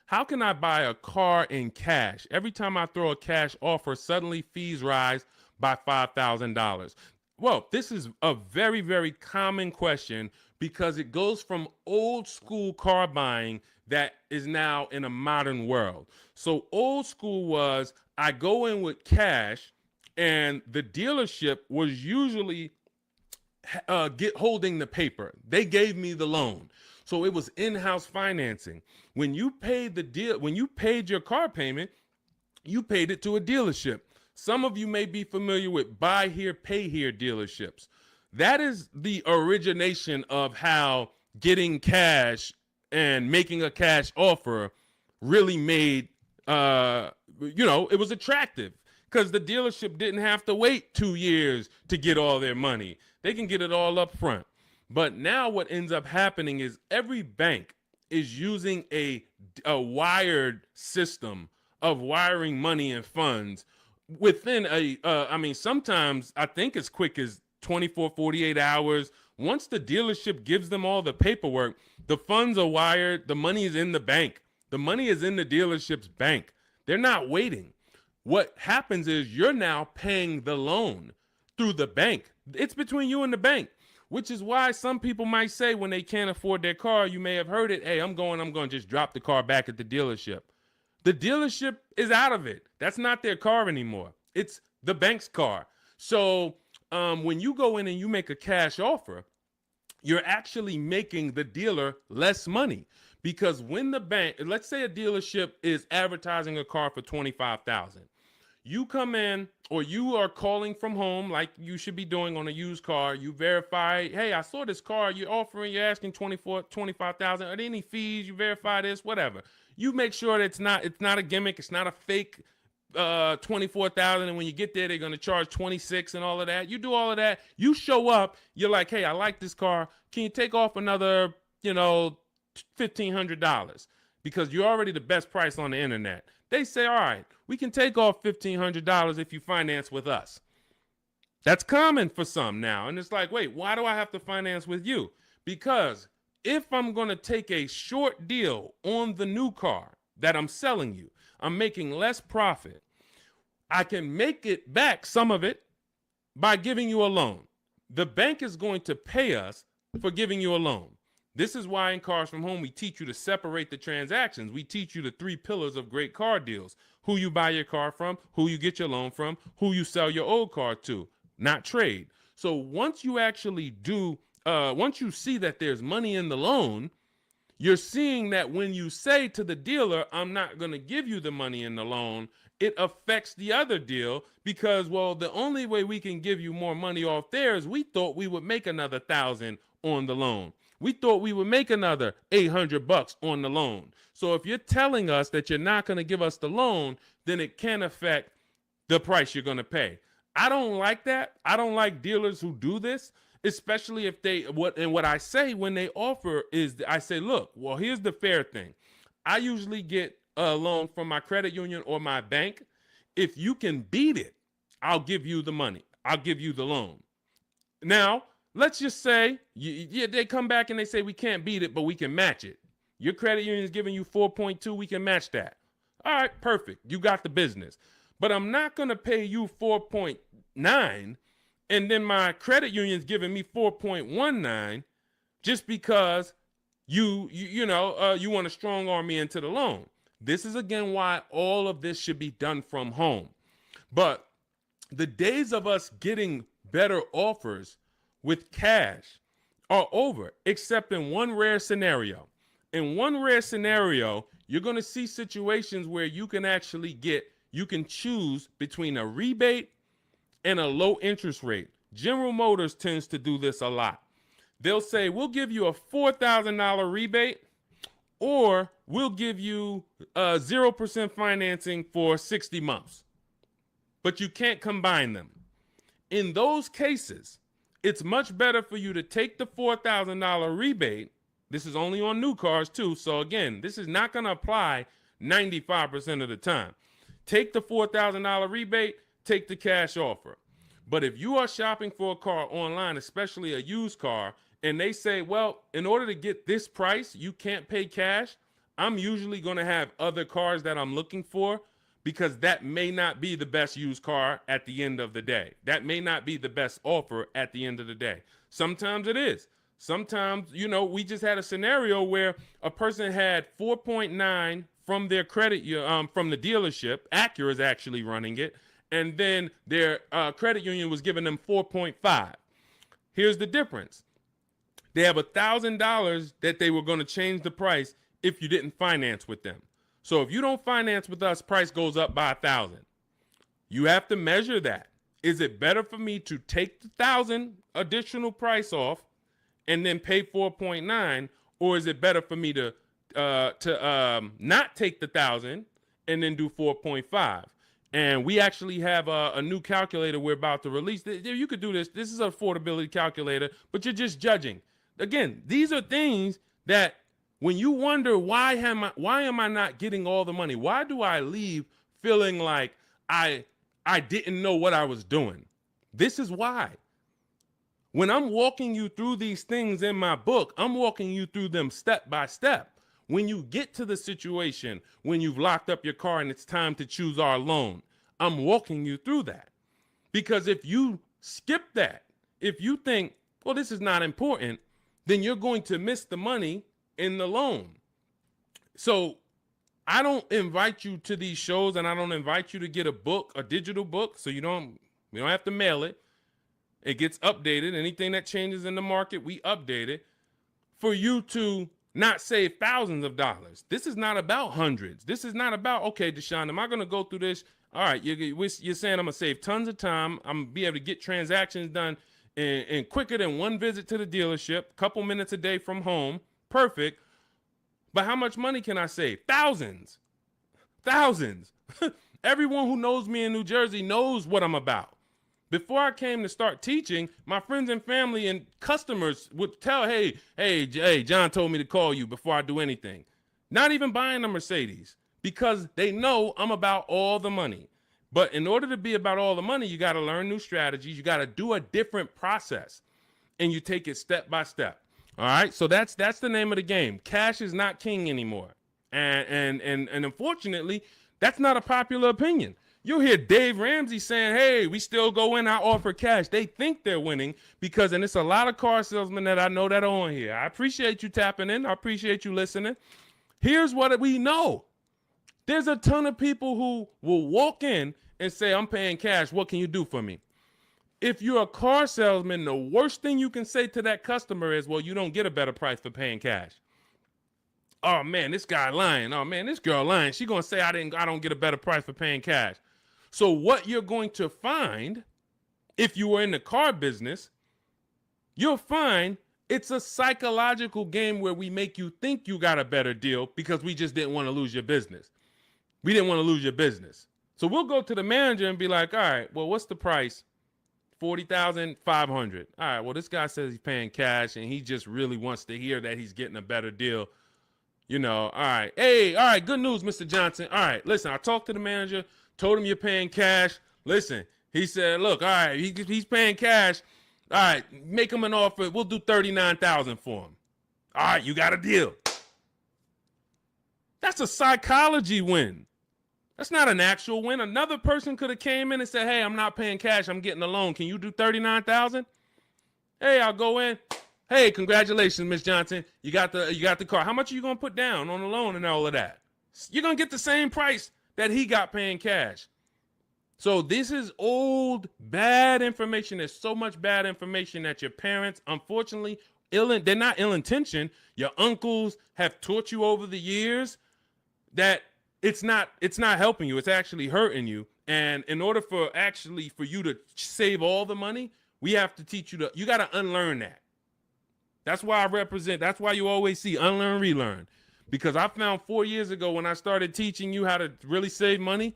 How can I buy a car in cash? Every time I throw a cash offer, suddenly fees rise by $5,000. Well, this is a very, very common question because it goes from old school car buying that is now in a modern world. So old school was I go in with cash and the dealership was usually holding the paper. They gave me the loan. So it was in-house financing. When you paid when you paid your car payment, you paid it to a dealership. Some of you may be familiar with buy here, pay here dealerships. That is the origination of how getting cash and making a cash offer really made, it was attractive because the dealership didn't have to wait 2 years to get all their money. They can get it all up front. But now what ends up happening is every bank is using a wired system of wiring money and funds within sometimes I think as quick as 24, 48 hours. Once the dealership gives them all the paperwork, the funds are wired. The money is in the bank. The money is in the dealership's bank. They're not waiting. What happens is you're now paying the loan through the bank. It's between you and the bank. which is why some people might say when they can't afford their car, you may have heard it, hey, I'm going to just drop the car back at the dealership. The dealership is out of it. That's not their car anymore. It's the bank's car. So when you go in and you make a cash offer, you're actually making the dealer less money, because when the bank, let's say a dealership is advertising a car for $25,000. You come in, or you are calling from home like you should be doing on a used car. You verify, hey, I saw this car you're offering, you're asking 25,000. Are there any fees? You verify this, whatever. You make sure that it's not a gimmick, it's not a fake 24,000, and when you get there they're going to charge 26 and all of that. You do all of that, you show up, you're like, hey, I like this car, can you take off another $1,500, because you're already the best price on the internet. They say, all right, we can take off $1,500 if you finance with us. That's common for some now, and it's like, wait, why do I have to finance with you? Because if I'm going to take a short deal on the new car that I'm selling you, I'm making less profit. I can make it back, some of it, by giving you a loan. The bank is going to pay us for giving you a loan. This is why in Cars from Home, we teach you to separate the transactions. We teach you the 3 pillars of great car deals: who you buy your car from, who you get your loan from, who you sell your old car to, not trade. So once you actually once you see that there's money in the loan, you're seeing that when you say to the dealer, I'm not going to give you the money in the loan, it affects the other deal, because, well, the only way we can give you more money off there is we thought we would make another $1,000 on the loan. We thought we would make another $800 on the loan. So if you're telling us that you're not going to give us the loan, then it can affect the price you're going to pay. I don't like that. I don't like dealers who do this, especially if what I say when they offer is, I say, look, well, here's the fair thing. I usually get a loan from my credit union or my bank. If you can beat it, I'll give you the money. I'll give you the loan. Now, let's just say they come back and they say, we can't beat it, but we can match it. Your credit union is giving you 4.2. We can match that. All right, perfect. You got the business. But I'm not going to pay you 4.9, and then my credit union's giving me 4.19 just because you want to strong arm me into the loan. This is, again, why all of this should be done from home. But the days of us getting better offers with cash are over, except in one rare scenario. In one rare scenario, you're going to see situations where you can choose between a rebate and a low interest rate. General Motors tends to do this a lot. They'll say, we'll give you a $4,000 rebate, or we'll give you 0% financing for 60 months. But you can't combine them. In those cases, it's much better for you to take the $4,000 rebate. This is only on new cars too. So again, this is not going to apply 95% of the time. Take the $4,000 rebate, take the cash offer. But if you are shopping for a car online, especially a used car, and they say, well, in order to get this price, you can't pay cash, I'm usually going to have other cars that I'm looking for, because that may not be the best used car at the end of the day. That may not be the best offer at the end of the day. Sometimes it is. Sometimes, we just had a scenario where a person had 4.9 from their credit, from the dealership. Acura is actually running it. And then their credit union was giving them 4.5. Here's the difference. They have $1,000 that they were going to change the price if you didn't finance with them. So if you don't finance with us, price goes up by $1,000. You have to measure that. Is it better for me to take the $1,000 additional price off and then pay 4.9, or is it better for me to not take the $1,000 and then do 4.5? And we actually have a new calculator we're about to release. You could do this. This is an affordability calculator, but you're just judging. Again, these are things that when you wonder, why am I not getting all the money? Why do I leave feeling like I didn't know what I was doing? This is why. When I'm walking you through these things in my book, I'm walking you through them step by step. When you get to the situation, when you've locked up your car and it's time to choose our loan, I'm walking you through that. Because if you skip that, if you think, well, this is not important, then you're going to miss the money in the loan. So I don't invite you to these shows, and I don't invite you to get a book, a digital book, so we don't have to mail it. It gets updated. Anything that changes in the market, we update it for you to not save thousands of dollars. This is not about hundreds. This is not about, okay, Deshone, am I going to go through this? All right, you're saying I'm going to save tons of time. I'm going to be able to get transactions done in quicker than one visit to the dealership, couple minutes a day from home. Perfect. But how much money can I save? Thousands. Thousands. Everyone who knows me in New Jersey knows what I'm about. Before I came to start teaching, my friends and family and customers would tell, hey, John told me to call you before I do anything. Not even buying a Mercedes, because they know I'm about all the money. But in order to be about all the money, you got to learn new strategies. You got to do a different process, and you take it step by step. All right, so that's the name of the game. Cash is not king anymore, and unfortunately, that's not a popular opinion. You'll hear Dave Ramsey saying, hey, we still go in, I offer cash. They think they're winning because, and it's a lot of car salesmen that I know that are on here. I appreciate you tapping in. I appreciate you listening. Here's what we know. There's a ton of people who will walk in and say, I'm paying cash. What can you do for me? If you're a car salesman, the worst thing you can say to that customer is, well, you don't get a better price for paying cash. Oh man, this guy lying. Oh man, this girl lying. She gonna say I don't get a better price for paying cash. So what you're going to find, if you were in the car business, you'll find it's a psychological game where we make you think you got a better deal because we just didn't want to lose your business. We didn't want to lose your business. So we'll go to the manager and be like, all right, well, what's the price? $40,500. All right, well, this guy says he's paying cash and he just really wants to hear that he's getting a better deal. You know, all right. Hey, all right, good news, Mr. Johnson. All right, listen, I talked to the manager, told him you're paying cash. Listen, he said, look, all right, he's paying cash. All right, make him an offer. We'll do $39,000 for him. All right, you got a deal. That's a psychology win. That's not an actual win. Another person could have came in and said, hey, I'm not paying cash. I'm getting a loan. Can you do $39,000? Hey, I'll go in. Hey, congratulations, Miss Johnson. You got the car. How much are you going to put down on the loan and all of that? You're going to get the same price that he got paying cash. So this is old, bad information. There's so much bad information that your parents, unfortunately, they're not ill-intentioned. Your uncles have taught you over the years that it's not helping you. It's actually hurting you. And in order for you to save all the money, we have to teach you you got to unlearn that. That's why that's why you always see unlearn, relearn. Because I found 4 years ago when I started teaching you how to really save money,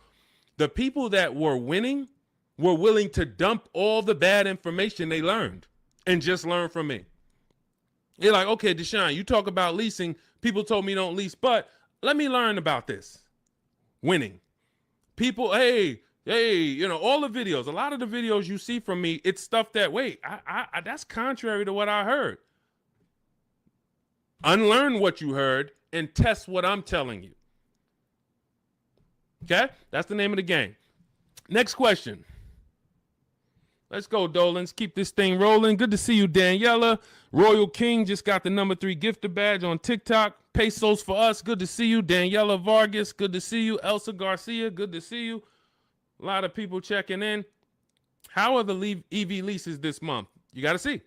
the people that were winning were willing to dump all the bad information they learned and just learn from me. They're like, okay, Deshone, you talk about leasing. People told me don't lease, but let me learn about this. Winning. People, hey, all the videos, a lot of the videos you see from me, it's stuff that, wait, I that's contrary to what I heard. Unlearn what you heard and test what I'm telling you. Okay? That's the name of the game. Next question. Let's go, Dolans. Keep this thing rolling. Good to see you, Daniela. Royal King just got the #3 gifter badge on TikTok. Pesos for us. Good to see you. Daniela Vargas. Good to see you. Elsa Garcia. Good to see you. A lot of people checking in. How are the EV leases this month? You got to see.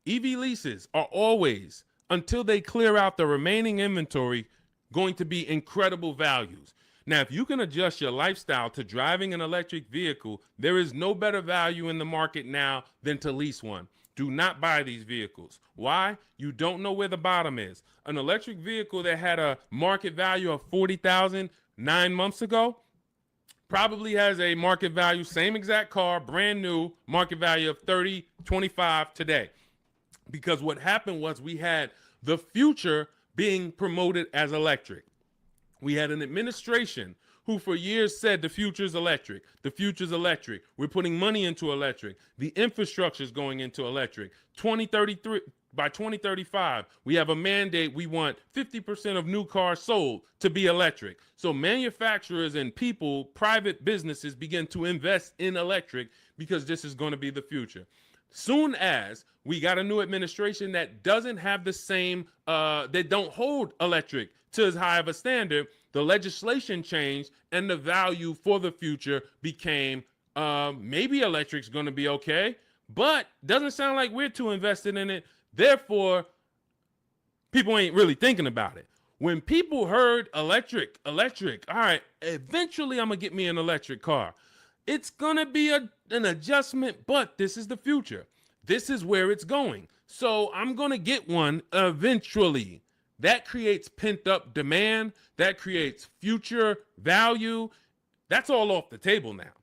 EV leases are always, until they clear out the remaining inventory, going to be incredible values. Now, if you can adjust your lifestyle to driving an electric vehicle, there is no better value in the market now than to lease one. Do not buy these vehicles. Why? You don't know where the bottom is. An electric vehicle that had a market value of $40,000 9 months ago probably has a market value, same exact car, brand new, market value of $30, $25 today. Because what happened was we had the future being promoted as electric. We had an administration who for years said the future is electric. The future is electric. We're putting money into electric. The infrastructure is going into electric. 2033, by 2035, we have a mandate. We want 50% of new cars sold to be electric. So manufacturers and people, private businesses begin to invest in electric because this is going to be the future. Soon as we got a new administration that doesn't have the same, that don't hold electric to as high of a standard, the legislation changed and the value for the future became maybe electric's going to be okay, but doesn't sound like we're too invested in it. Therefore, people ain't really thinking about it. When people heard electric, all right, eventually I'm going to get me an electric car. It's going to be an adjustment, but this is the future. This is where it's going. So I'm going to get one eventually. That creates pent up demand. That creates future value. That's all off the table now.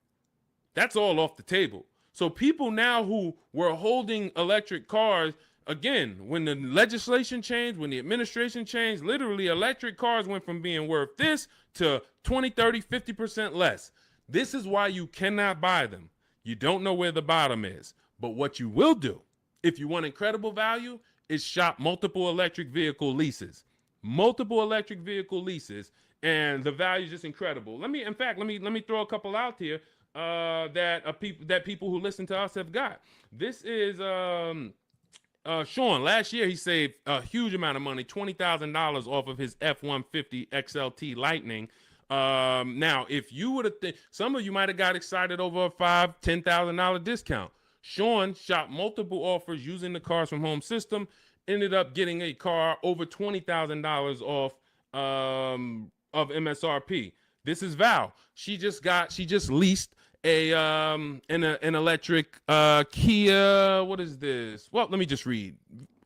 That's all off the table. So people now who were holding electric cars, again, when the legislation changed, when the administration changed, literally electric cars went from being worth this to 20, 30, 50% less. This is why you cannot buy them. You don't know where the bottom is. But what you will do, if you want incredible value, is shop multiple electric vehicle leases. Multiple electric vehicle leases, and the value is just incredible. Let me throw a couple out here that people who listen to us have got. This is Sean. Last year he saved a huge amount of money, $20,000 off of his F-150 XLT Lightning. Now, if you would have, some of you might have got excited over a $5,000-$10,000 discount. Sean shopped multiple offers using the Cars from Home system, ended up getting a car over $20,000 off of MSRP. This is Val. She just leased an electric Kia. What is this? Well, let me just read.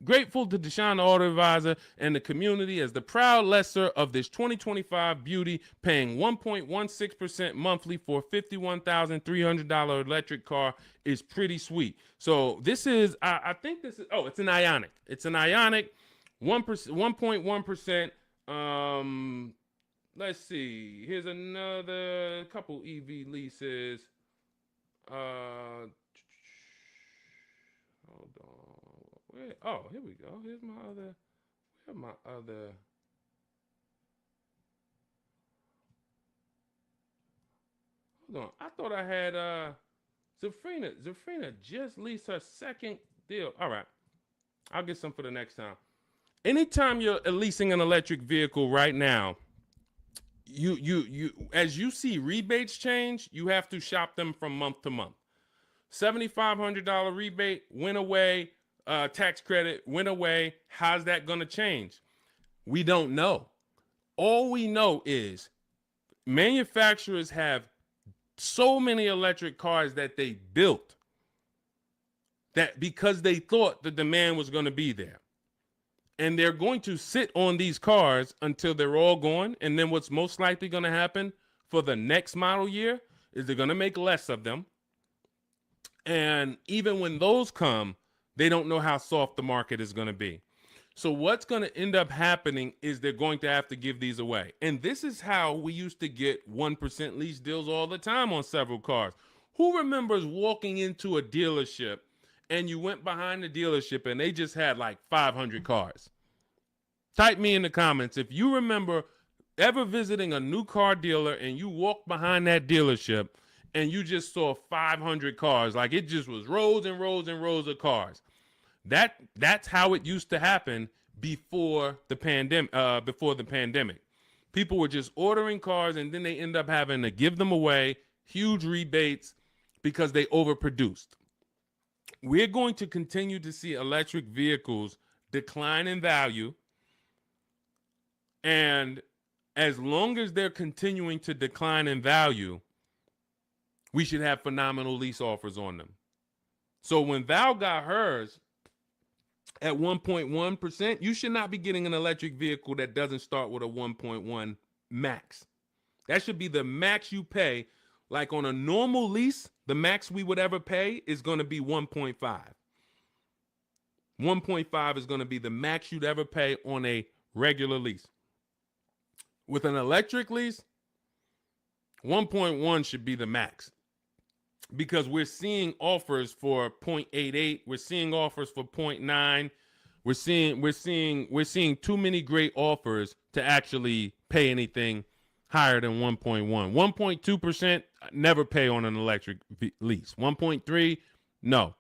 Grateful to Deshone the Auto Advisor and the community as the proud lessor of this 2025 beauty, paying 1.16% monthly for a $51,300 electric car is pretty sweet. So this is, I think this is, it's an Ioniq. It's an Ioniq, 1.1%. Let's see. Here's another couple EV leases. Hold on. Here we go. Here's my other. Where's my other? Hold on. I thought I had Zafrina. Zafrina just leased her second deal. All right. I'll get some for the next time. Anytime you're leasing an electric vehicle right now, you as you see rebates change, you have to shop them from month to month. $7,500 rebate went away. Tax credit went away. How's that going to change? We don't know. All we know is manufacturers have so many electric cars that they built that because they thought the demand was going to be there. And they're going to sit on these cars until they're all gone. And then what's most likely going to happen for the next model year is they're going to make less of them. And even when those come, they don't know how soft the market is going to be. So what's going to end up happening is they're going to have to give these away. And this is how we used to get 1% lease deals all the time on several cars. Who remembers walking into a dealership and you went behind the dealership and they just had like 500 cars? Type me in the comments if you remember ever visiting a new car dealer and you walked behind that dealership and you just saw 500 cars, like it just was rows and rows and rows of cars. That's how it used to happen before the pandemic. People were just ordering cars and then they end up having to give them away, huge rebates because they overproduced. We're going to continue to see electric vehicles decline in value. And as long as they're continuing to decline in value, we should have phenomenal lease offers on them. So when Val got hers at 1.1%, you should not be getting an electric vehicle that doesn't start with a 1.1 max. That should be the max you pay. Like on a normal lease, the max we would ever pay is going to be 1.5. 1.5 is going to be the max you'd ever pay on a regular lease. With an electric lease, 1.1 should be the max. Because we're seeing offers for 0.88, we're seeing offers for 0.9. We're seeing too many great offers to actually pay anything higher than 1.1. 1.2% never pay on an electric lease. 1.3, no.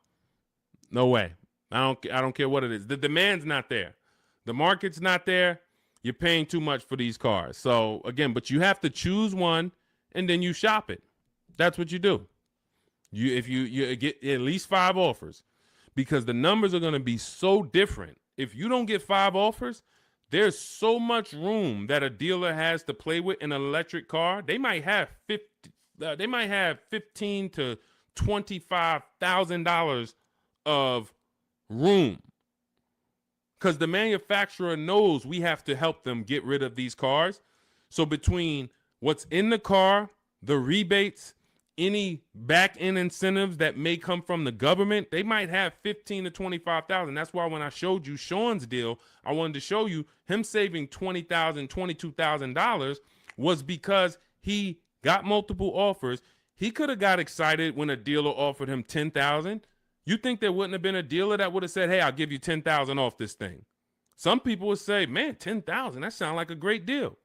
No way. I don't care what it is. The demand's not there. The market's not there. You're paying too much for these cars. So again, but you have to choose one and then you shop it. That's what you do. If you get at least 5 offers, because the numbers are going to be so different. If you don't get 5 offers, there's so much room that a dealer has to play with in an electric car. They might have $15 to $25,000 of room, because the manufacturer knows we have to help them get rid of these cars. So between what's in the car, the rebates, any back end incentives that may come from the government, they might have 15 to 25,000. That's why when I showed you Sean's deal, I wanted to show you him saving $20,000, $22,000 was because he got multiple offers. He could have got excited when a dealer offered him 10,000. You think there wouldn't have been a dealer that would have said, "Hey, I'll give you 10,000 off this thing"? Some people would say, "Man, 10,000, that sounds like a great deal."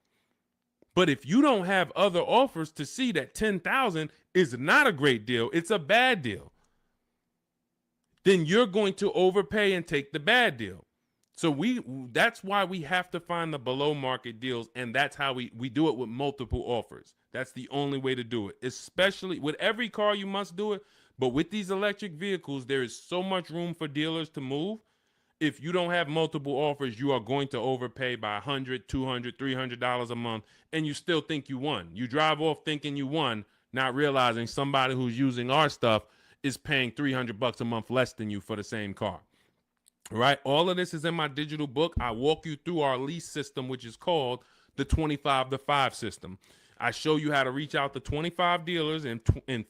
But if you don't have other offers to see that 10,000 is not a great deal, it's a bad deal, then you're going to overpay and take the bad deal. So that's why we have to find the below market deals, and that's how we do it with multiple offers. That's the only way to do it. Especially with every car, you must do it. But with these electric vehicles, there is so much room for dealers to move. If you don't have multiple offers, you are going to overpay by $100, $200, $300 a month, and you still think you won. You drive off thinking you won, not realizing somebody who's using our stuff is paying $300 a month less than you for the same car. All right? All of this is in my digital book. I walk you through our lease system, which is called the 25 to 5 system. I show you how to reach out to 25 dealers in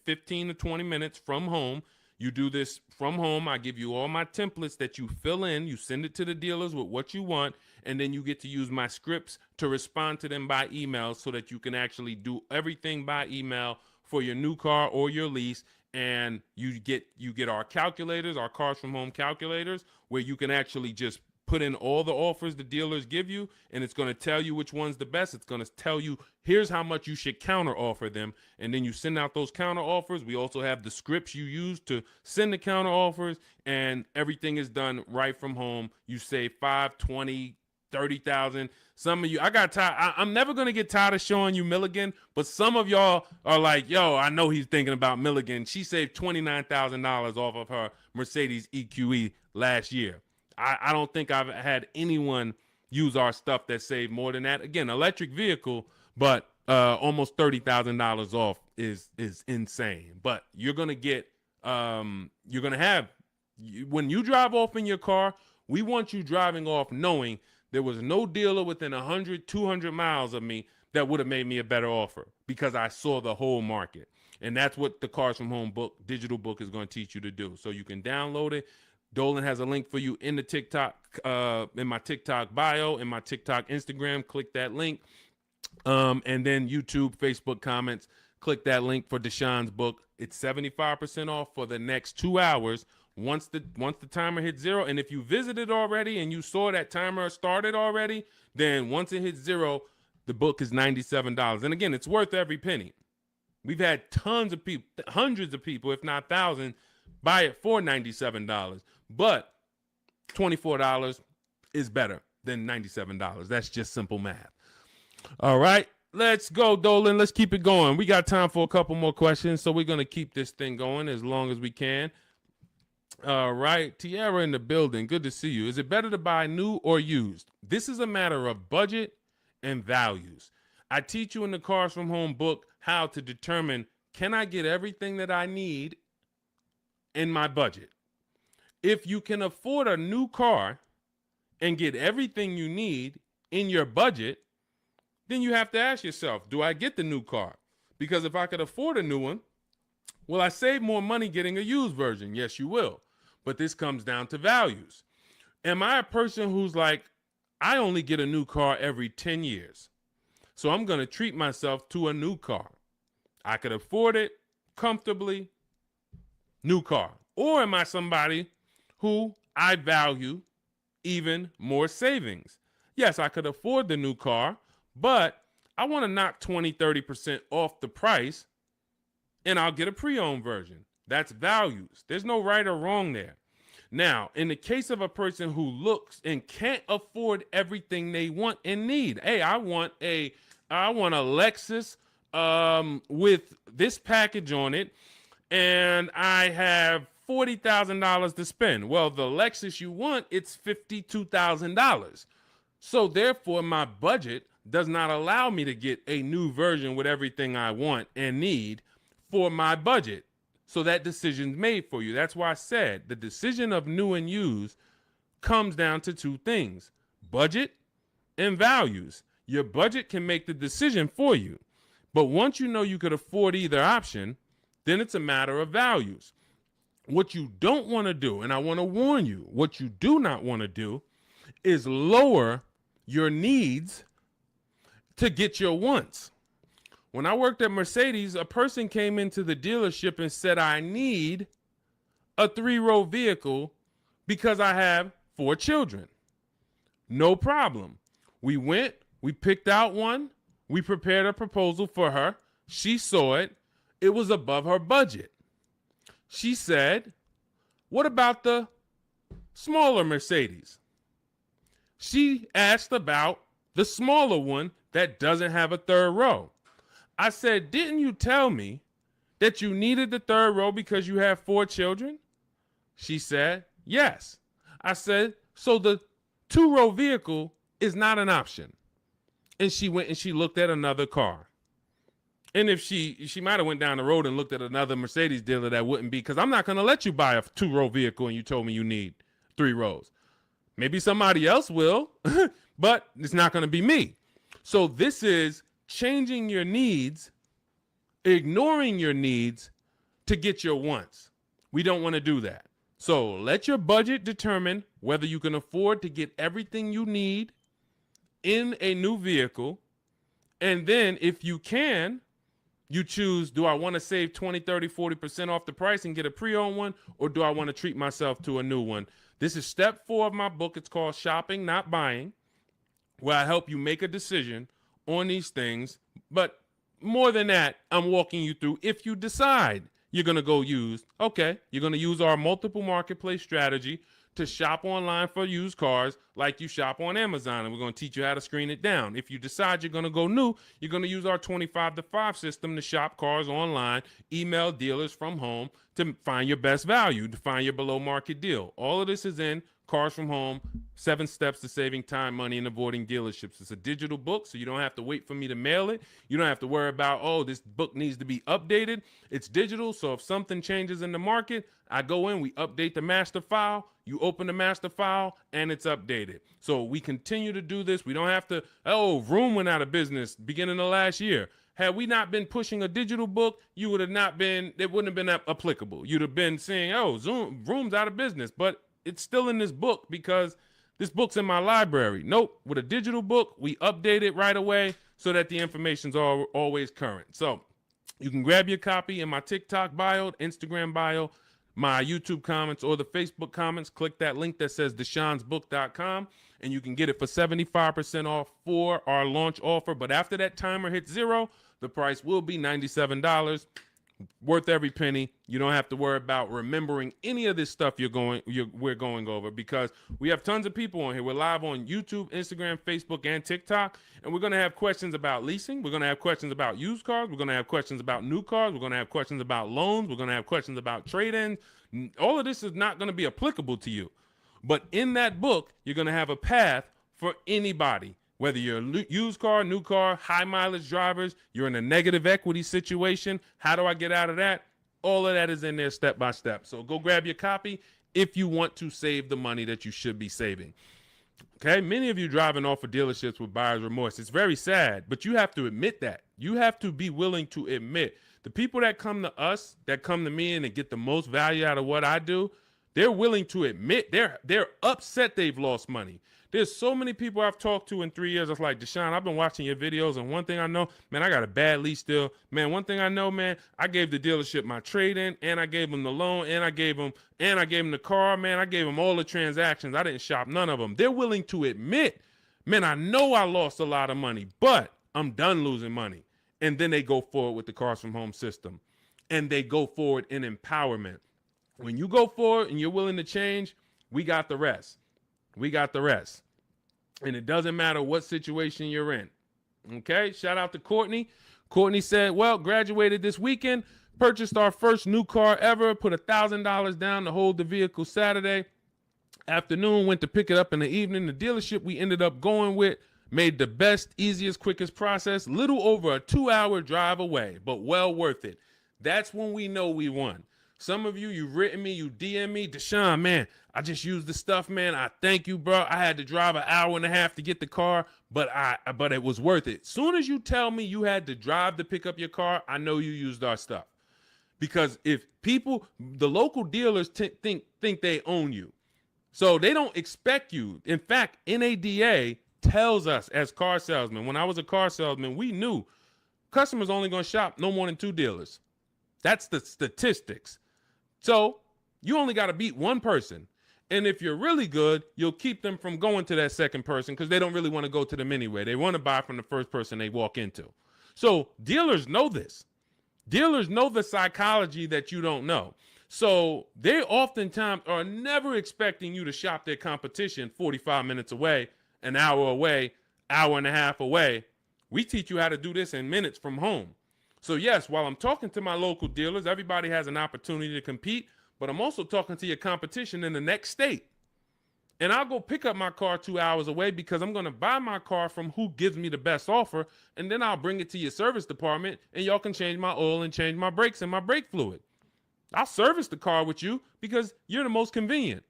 15 to 20 minutes from home. You do this from home. I give you all my templates that you fill in. You send it to the dealers with what you want, and then you get to use my scripts to respond to them by email so that you can actually do everything by email for your new car or your lease. And you get our calculators, our Cars from Home calculators, where you can actually just put in all the offers the dealers give you, and it's going to tell you which one's the best. It's going to tell you, here's how much you should counter offer them. And then you send out those counter offers. We also have the scripts you use to send the counter offers, and everything is done right from home. You save 5, 20, 30,000. Some of you, I got tired. I'm never going to get tired of showing you Milligan, but some of y'all are like, yo, I know he's thinking about Milligan. She saved $29,000 off of her Mercedes EQE last year. I don't think I've had anyone use our stuff that saved more than that. Again, electric vehicle, but almost $30,000 off is insane. But you're gonna get when you drive off in your car, we want you driving off knowing there was no dealer within 100, 200 miles of me that would have made me a better offer, because I saw the whole market. And that's what the Cars from Home book, digital book, is going to teach you to do. So you can download it. Dolan has a link for you in the TikTok, in my TikTok bio, in my TikTok Instagram. Click that link. And then YouTube, Facebook comments, click that link for Deshaun's book. It's 75% off for the next 2 hours. Once the timer hits 0, and if you visited already and you saw that timer started already, then once it hits 0, the book is $97. And again, it's worth every penny. We've had tons of people, hundreds of people, if not thousands, buy it for $97. But $24 is better than $97. That's just simple math. All right, let's go, Dolan. Let's keep it going. We got time for a couple more questions, so we're going to keep this thing going as long as we can. All right, Tiara in the building. Good to see you. Is it better to buy new or used? This is a matter of budget and values. I teach you in the Cars from Home book how to determine, can I get everything that I need in my budget? If you can afford a new car and get everything you need in your budget, then you have to ask yourself, do I get the new car? Because if I could afford a new one, will I save more money getting a used version? Yes, you will. But this comes down to values. Am I a person who's like, I only get a new car every 10 years, so I'm going to treat myself to a new car? I could afford it comfortably, new car. Or am I somebody who I value even more savings? Yes, I could afford the new car, but I want to knock 20, 30% off the price, and I'll get a pre-owned version. That's values. There's no right or wrong there. Now, in the case of a person who looks and can't afford everything they want and need, hey, I want a Lexus with this package on it, and I have $40,000 to spend. Well, the Lexus you want, it's $52,000. So therefore, my budget does not allow me to get a new version with everything I want and need for my budget. So that decision's made for you. That's why I said the decision of new and used comes down to two things: budget and values. Your budget can make the decision for you. But once you know you could afford either option, then it's a matter of values. What you don't want to do, and I want to warn you, what you do not want to do is lower your needs to get your wants. When I worked at Mercedes, a person came into the dealership and said, I need a 3-row vehicle because I have 4 children. No problem. We went, we picked out one, we prepared a proposal for her. She saw it. It was above her budget. She said, what about the smaller Mercedes? She asked about the smaller one that doesn't have a 3rd row. I said, didn't you tell me that you needed the 3rd row because you have 4 children? She said, yes. I said, so the 2-row vehicle is not an option. And she went and she looked at another car. And if she might have went down the road and looked at another Mercedes dealer, that wouldn't be, because I'm not going to let you buy a 2-row vehicle and you told me you need 3 rows. Maybe somebody else will, but it's not going to be me. So this is changing your needs, ignoring your needs to get your wants. We don't want to do that. So let your budget determine whether you can afford to get everything you need in a new vehicle. And then if you can, you choose, do I want to save 20, 30, 40% off the price and get a pre-owned one, or do I want to treat myself to a new one? This is step 4 of my book. It's called Shopping, Not Buying, where I help you make a decision on these things. But more than that, I'm walking you through, if you decide you're going to go used, okay, you're going to use our multiple marketplace strategy to shop online for used cars like you shop on Amazon, and we're going to teach you how to screen it down. If you decide you're going to go new, you're going to use our 25 to 5 system to shop cars online, email dealers from home to find your best value, to find your below market deal. All of this is in Cars from Home, 7 Steps to Saving Time, Money, and Avoiding Dealerships. It's a digital book, so you don't have to wait for me to mail it. You don't have to worry about, oh, this book needs to be updated. It's digital, so if something changes in the market, I go in, we update the master file, you open the master file, and it's updated. So we continue to do this. We don't have to, oh, Vroom went out of business beginning of last year. Had we not been pushing a digital book, you would have not been, it wouldn't have been applicable. You'd have been saying, oh, Vroom's out of business, but it's still in this book because this book's in my library. Nope, with a digital book, we update it right away so that the information's always current. So you can grab your copy in my TikTok bio, Instagram bio, my YouTube comments, or the Facebook comments. Click that link that says deshonsbook.com, and you can get it for 75% off for our launch offer. But after that timer hits 0, the price will be $97. Worth every penny. You don't have to worry about remembering any of this stuff we're going over, because we have tons of people on here. We're live on YouTube, Instagram, Facebook, and TikTok, and we're going to have questions about leasing. We're going to have questions about used cars. We're going to have questions about new cars. We're going to have questions about loans. We're going to have questions about trade-ins. All of this is not going to be applicable to you, but in that book, you're going to have a path for anybody. Whether you're a used car, new car, high mileage drivers, you're in a negative equity situation, how do I get out of that? All of that is in there step by step. So go grab your copy if you want to save the money that you should be saving. Okay, many of you driving off of dealerships with buyer's remorse. It's very sad, but you have to admit that. You have to be willing to admit the people that come to us, that come to me and get the most value out of what I do, they're willing to admit they're upset they've lost money. There's so many people I've talked to in 3 years. It's like, Deshone, I've been watching your videos, and one thing I know, man, I got a bad lease deal. Man, one thing I know, man, I gave the dealership my trade-in, and I gave them the loan, and I gave them the car, man. I gave them all the transactions. I didn't shop none of them. They're willing to admit, man, I know I lost a lot of money, but I'm done losing money. And then they go forward with the Cars from Home system, and they go forward in empowerment. When you go for it and you're willing to change, we got the rest. We got the rest. And it doesn't matter what situation you're in. Okay, shout out to Courtney. Courtney said, well, graduated this weekend, purchased our first new car ever, put $1,000 down to hold the vehicle Saturday afternoon, went to pick it up in the evening. The dealership we ended up going with made the best, easiest, quickest process, little over a 2-hour drive away, but well worth it. That's when we know we won. Some of you, you've written me, you DM me, Deshone, man, I just used the stuff, man. I thank you, bro. I had to drive an hour and a half to get the car, but it was worth it. Soon as you tell me you had to drive to pick up your car, I know you used our stuff. Because if people, the local dealers think they own you. So they don't expect you. In fact, NADA tells us as car salesmen, when I was a car salesman, we knew customers only going to shop no more than 2 dealers. That's the statistics. So you only got to beat one person. And if you're really good, you'll keep them from going to that second person because they don't really want to go to them anyway. They want to buy from the first person they walk into. So dealers know this. Dealers know the psychology that you don't know. So they oftentimes are never expecting you to shop their competition 45 minutes away, an hour away, hour and a half away. We teach you how to do this in minutes from home. So yes, while I'm talking to my local dealers, everybody has an opportunity to compete, but I'm also talking to your competition in the next state. And I'll go pick up my car 2 hours away because I'm going to buy my car from who gives me the best offer, and then I'll bring it to your service department, and y'all can change my oil and change my brakes and my brake fluid. I'll service the car with you because you're the most convenient.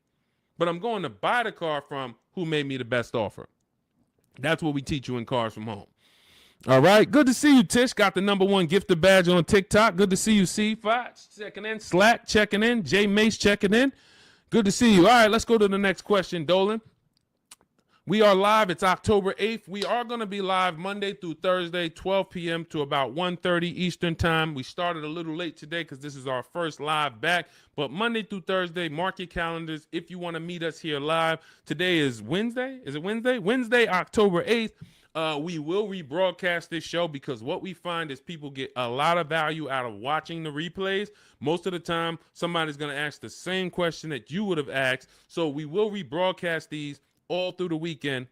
But I'm going to buy the car from who made me the best offer. That's what we teach you in Cars from Home. All right. Good to see you, Tish. Got the #1 gifted badge on TikTok. Good to see you, C5 checking in. Slack checking in. J Mace checking in. Good to see you. All right, let's go to the next question, Dolan. We are live. It's October 8th. We are going to be live Monday through Thursday, 12 p.m. to about 1:30 Eastern time. We started a little late today because this is our first live back. But Monday through Thursday, mark your calendars if you want to meet us here live. Today is Wednesday. Is it Wednesday? Wednesday, October 8th. We will rebroadcast this show because what we find is people get a lot of value out of watching the replays. Most of the time, somebody's going to ask the same question that you would have asked. So we will rebroadcast these all through the weekend.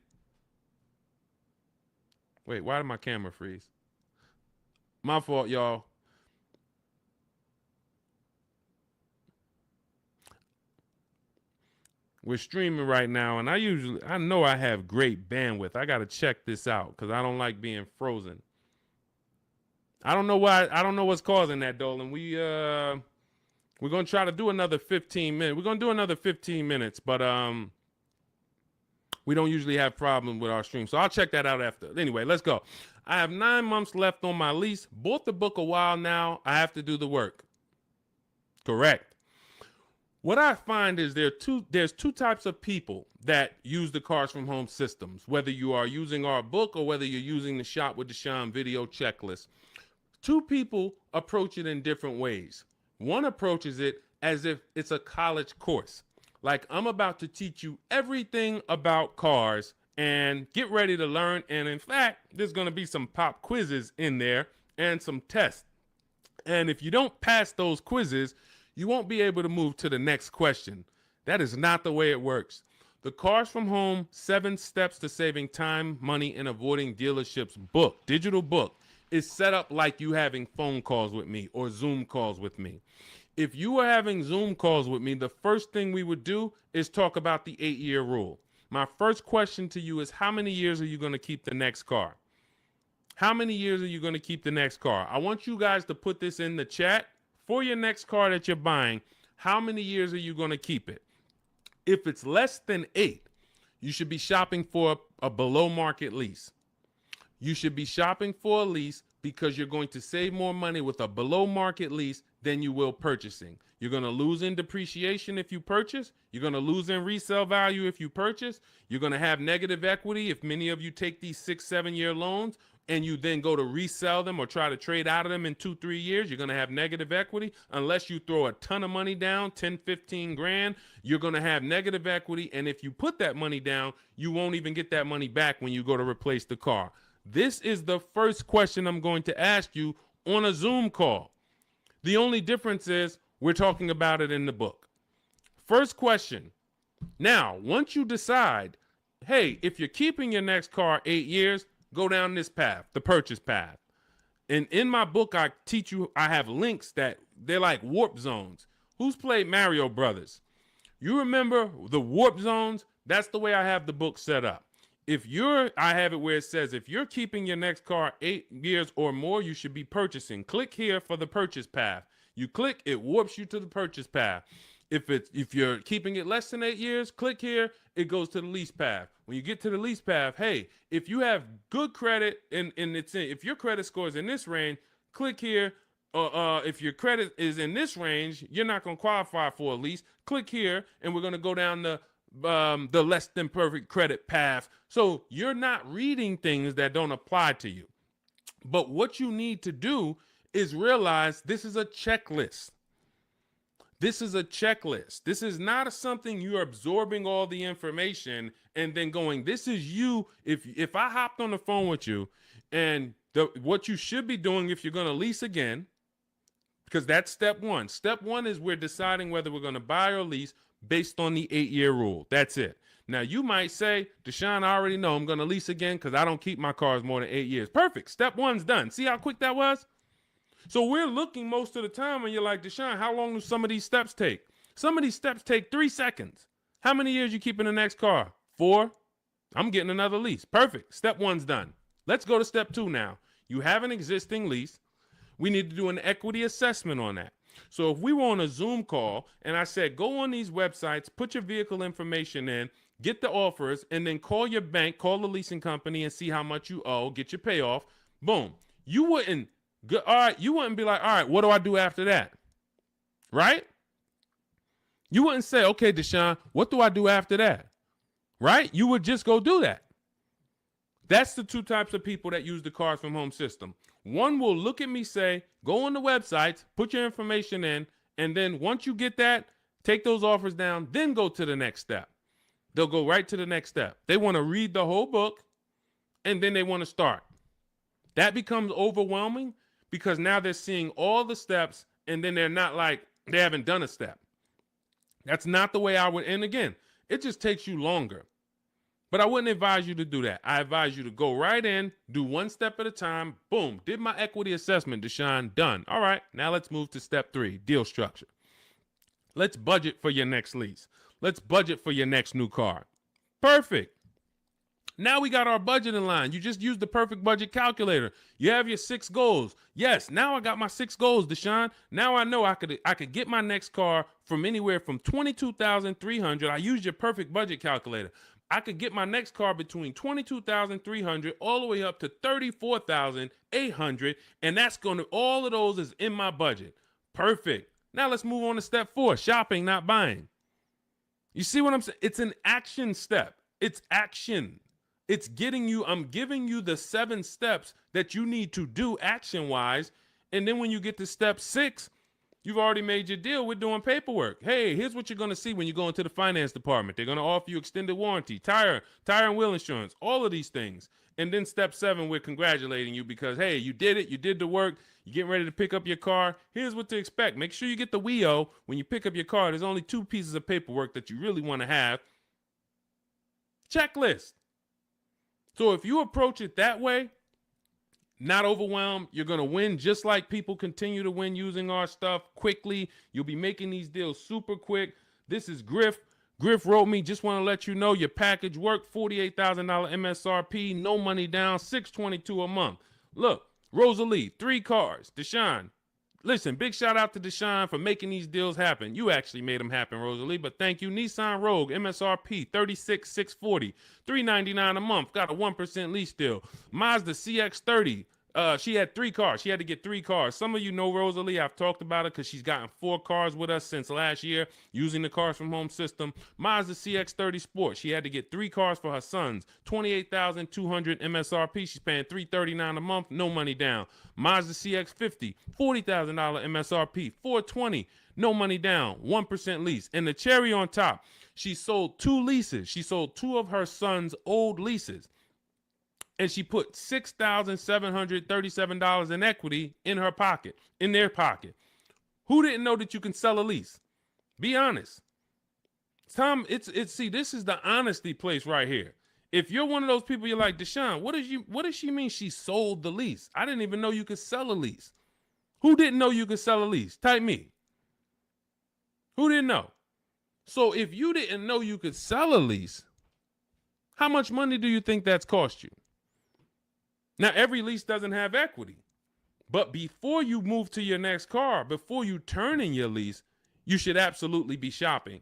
Wait, why did my camera freeze? My fault, y'all. We're streaming right now, and I know I have great bandwidth. I got to check this out because I don't like being frozen. I don't know why. I don't know what's causing that, Dolan. We're going to try to do another 15 minutes. We're going to do another 15 minutes, but we don't usually have problems with our stream. So I'll check that out after. Anyway, let's go. I have 9 months left on my lease. Bought the book a while now. I have to do the work. Correct. What I find is there's two types of people that use the Cars from Home systems, whether you are using our book or whether you're using the Shop with Deshone video checklist. 2 people approach it in different ways. One approaches it as if it's a college course. Like, I'm about to teach you everything about cars and get ready to learn. And in fact, there's going to be some pop quizzes in there and some tests. And if you don't pass those quizzes, you won't be able to move to the next question. That is not the way it works. The Cars from Home 7 Steps to Saving Time, Money, and Avoiding Dealerships book, digital book, is set up like you having phone calls with me or Zoom calls with me. If you were having Zoom calls with me, the first thing we would do is talk about the 8-year rule. My first question to you is, how many years are you going to keep the next car? How many years are you going to keep the next car? I want you guys to put this in the chat. For your next car that you're buying, how many years are you going to keep it? If it's less than 8, you should be shopping for a below market lease. You should be shopping for a lease because you're going to save more money with a below market lease than you will purchasing. You're going to lose in depreciation if you purchase. You're going to lose in resale value if you purchase. You're going to have negative equity if many of you take these 6-7 year loans and you then go to resell them or try to trade out of them in 2-3 years. You're going to have negative equity. Unless you throw a ton of money down, 10, 15 grand, you're going to have negative equity. And if you put that money down, you won't even get that money back when you go to replace the car. This is the first question I'm going to ask you on a Zoom call. The only difference is we're talking about it in the book. First question. Now, once you decide, hey, if you're keeping your next car 8 years, go down this path, the purchase path. And in my book, I teach you, I have links that they're like warp zones. Who's played Mario Brothers? You remember the warp zones? That's the way I have the book set up. I have it where it says, if you're keeping your next car 8 years or more, you should be purchasing. Click here for the purchase path. You click, it warps you to the purchase path. If you're keeping it less than 8 years, click here, it goes to the lease path. When you get to the lease path, hey, if you have good credit and if your credit score is in this range, click here. If your credit is in this range, you're not going to qualify for a lease. Click here, and we're going to go down the less than perfect credit path. So you're not reading things that don't apply to you. But what you need to do is realize this is a checklist. This is a checklist. This is not something you're absorbing all the information and then going, this is you. If I hopped on the phone with you and what you should be doing if you're going to lease again, because that's step one. Step one is we're deciding whether we're going to buy or lease based on the 8-year rule. That's it. Now, you might say, Deshone, I already know I'm going to lease again because I don't keep my cars more than 8 years. Perfect. Step one's done. See how quick that was? So we're looking most of the time and you're like, Deshone, how long do some of these steps take? Some of these steps take 3 seconds. How many years you keep in the next car? 4? I'm getting another lease. Perfect. Step one's done. Let's go to step 2 now. You have an existing lease. We need to do an equity assessment on that. So if we were on a Zoom call and I said, go on these websites, put your vehicle information in, get the offers, and then call your bank, call the leasing company and see how much you owe, get your payoff. Boom. You wouldn't be like, all right, what do I do after that? Right? You wouldn't say, okay, Deshone, what do I do after that? Right? You would just go do that. That's the 2 types of people that use the Cars from Home system. One will look at me, say, go on the websites, put your information in, and then once you get that, take those offers down, then go to the next step. They'll go right to the next step. They want to read the whole book, and then they want to start. That becomes overwhelming because now they're seeing all the steps, and then they're not like, they haven't done a step. That's not the way I would, and again, it just takes you longer. But I wouldn't advise you to do that. I advise you to go right in, do 1 step at a time. Boom, did my equity assessment, Deshone, done. All right, now let's move to step 3, deal structure. Let's budget for your next lease. Let's budget for your next new car. Perfect. Now we got our budget in line. You just used the perfect budget calculator. You have your 6 goals. Yes, now I got my 6 goals, Deshone. Now I know I could get my next car from anywhere from $22,300. I used your perfect budget calculator. I could get my next car between $22,300 all the way up to $34,800, and that's going to, all of those is in my budget. Perfect. Now let's move on to step 4, shopping, not buying. You see what I'm saying? It's an action step. It's action. It's getting you, I'm giving you the 7 steps that you need to do action-wise, and then when you get to step 6, you've already made your deal with doing paperwork. Hey, here's what you're going to see when you go into the finance department. They're going to offer you extended warranty, tire and wheel insurance, all of these things. And then step 7, we're congratulating you because, hey, you did it. You did the work. You're getting ready to pick up your car. Here's what to expect. Make sure you get the WIO when you pick up your car. There's only 2 pieces of paperwork that you really want to have. Checklist. So if you approach it that way, not overwhelmed, you're going to win just like people continue to win using our stuff quickly. You'll be making these deals super quick. This is Griff. Griff wrote me, just want to let you know your package worked, $48,000 MSRP, no money down, $622 a month. Look, Rosalie, 3 cars. Deshone, listen, big shout out to Deshone for making these deals happen. You actually made them happen, Rosalie, but thank you. Nissan Rogue, MSRP, $36,640, $399 a month, got a 1% lease deal. Mazda CX-30, she had 3 cars. She had to get 3 cars. Some of you know Rosalie. I've talked about it because she's gotten 4 cars with us since last year using the Cars from Home system. Mazda CX-30 Sport. She had to get 3 cars for her sons. $28,200 MSRP. She's paying $339 a month. No money down. Mazda CX-50. $40,000 MSRP. $420. No money down. 1% lease. And the cherry on top, she sold 2 leases. She sold 2 of her sons' old leases. And she put $6,737 in equity in her pocket, in their pocket. Who didn't know that you can sell a lease? Be honest. Tom, see, this is the honesty place right here. If you're one of those people, you're like, Deshone, what does she mean she sold the lease? I didn't even know you could sell a lease. Who didn't know you could sell a lease? Type me. Who didn't know? So if you didn't know you could sell a lease, how much money do you think that's cost you? Now, every lease doesn't have equity, but before you move to your next car, before you turn in your lease, you should absolutely be shopping.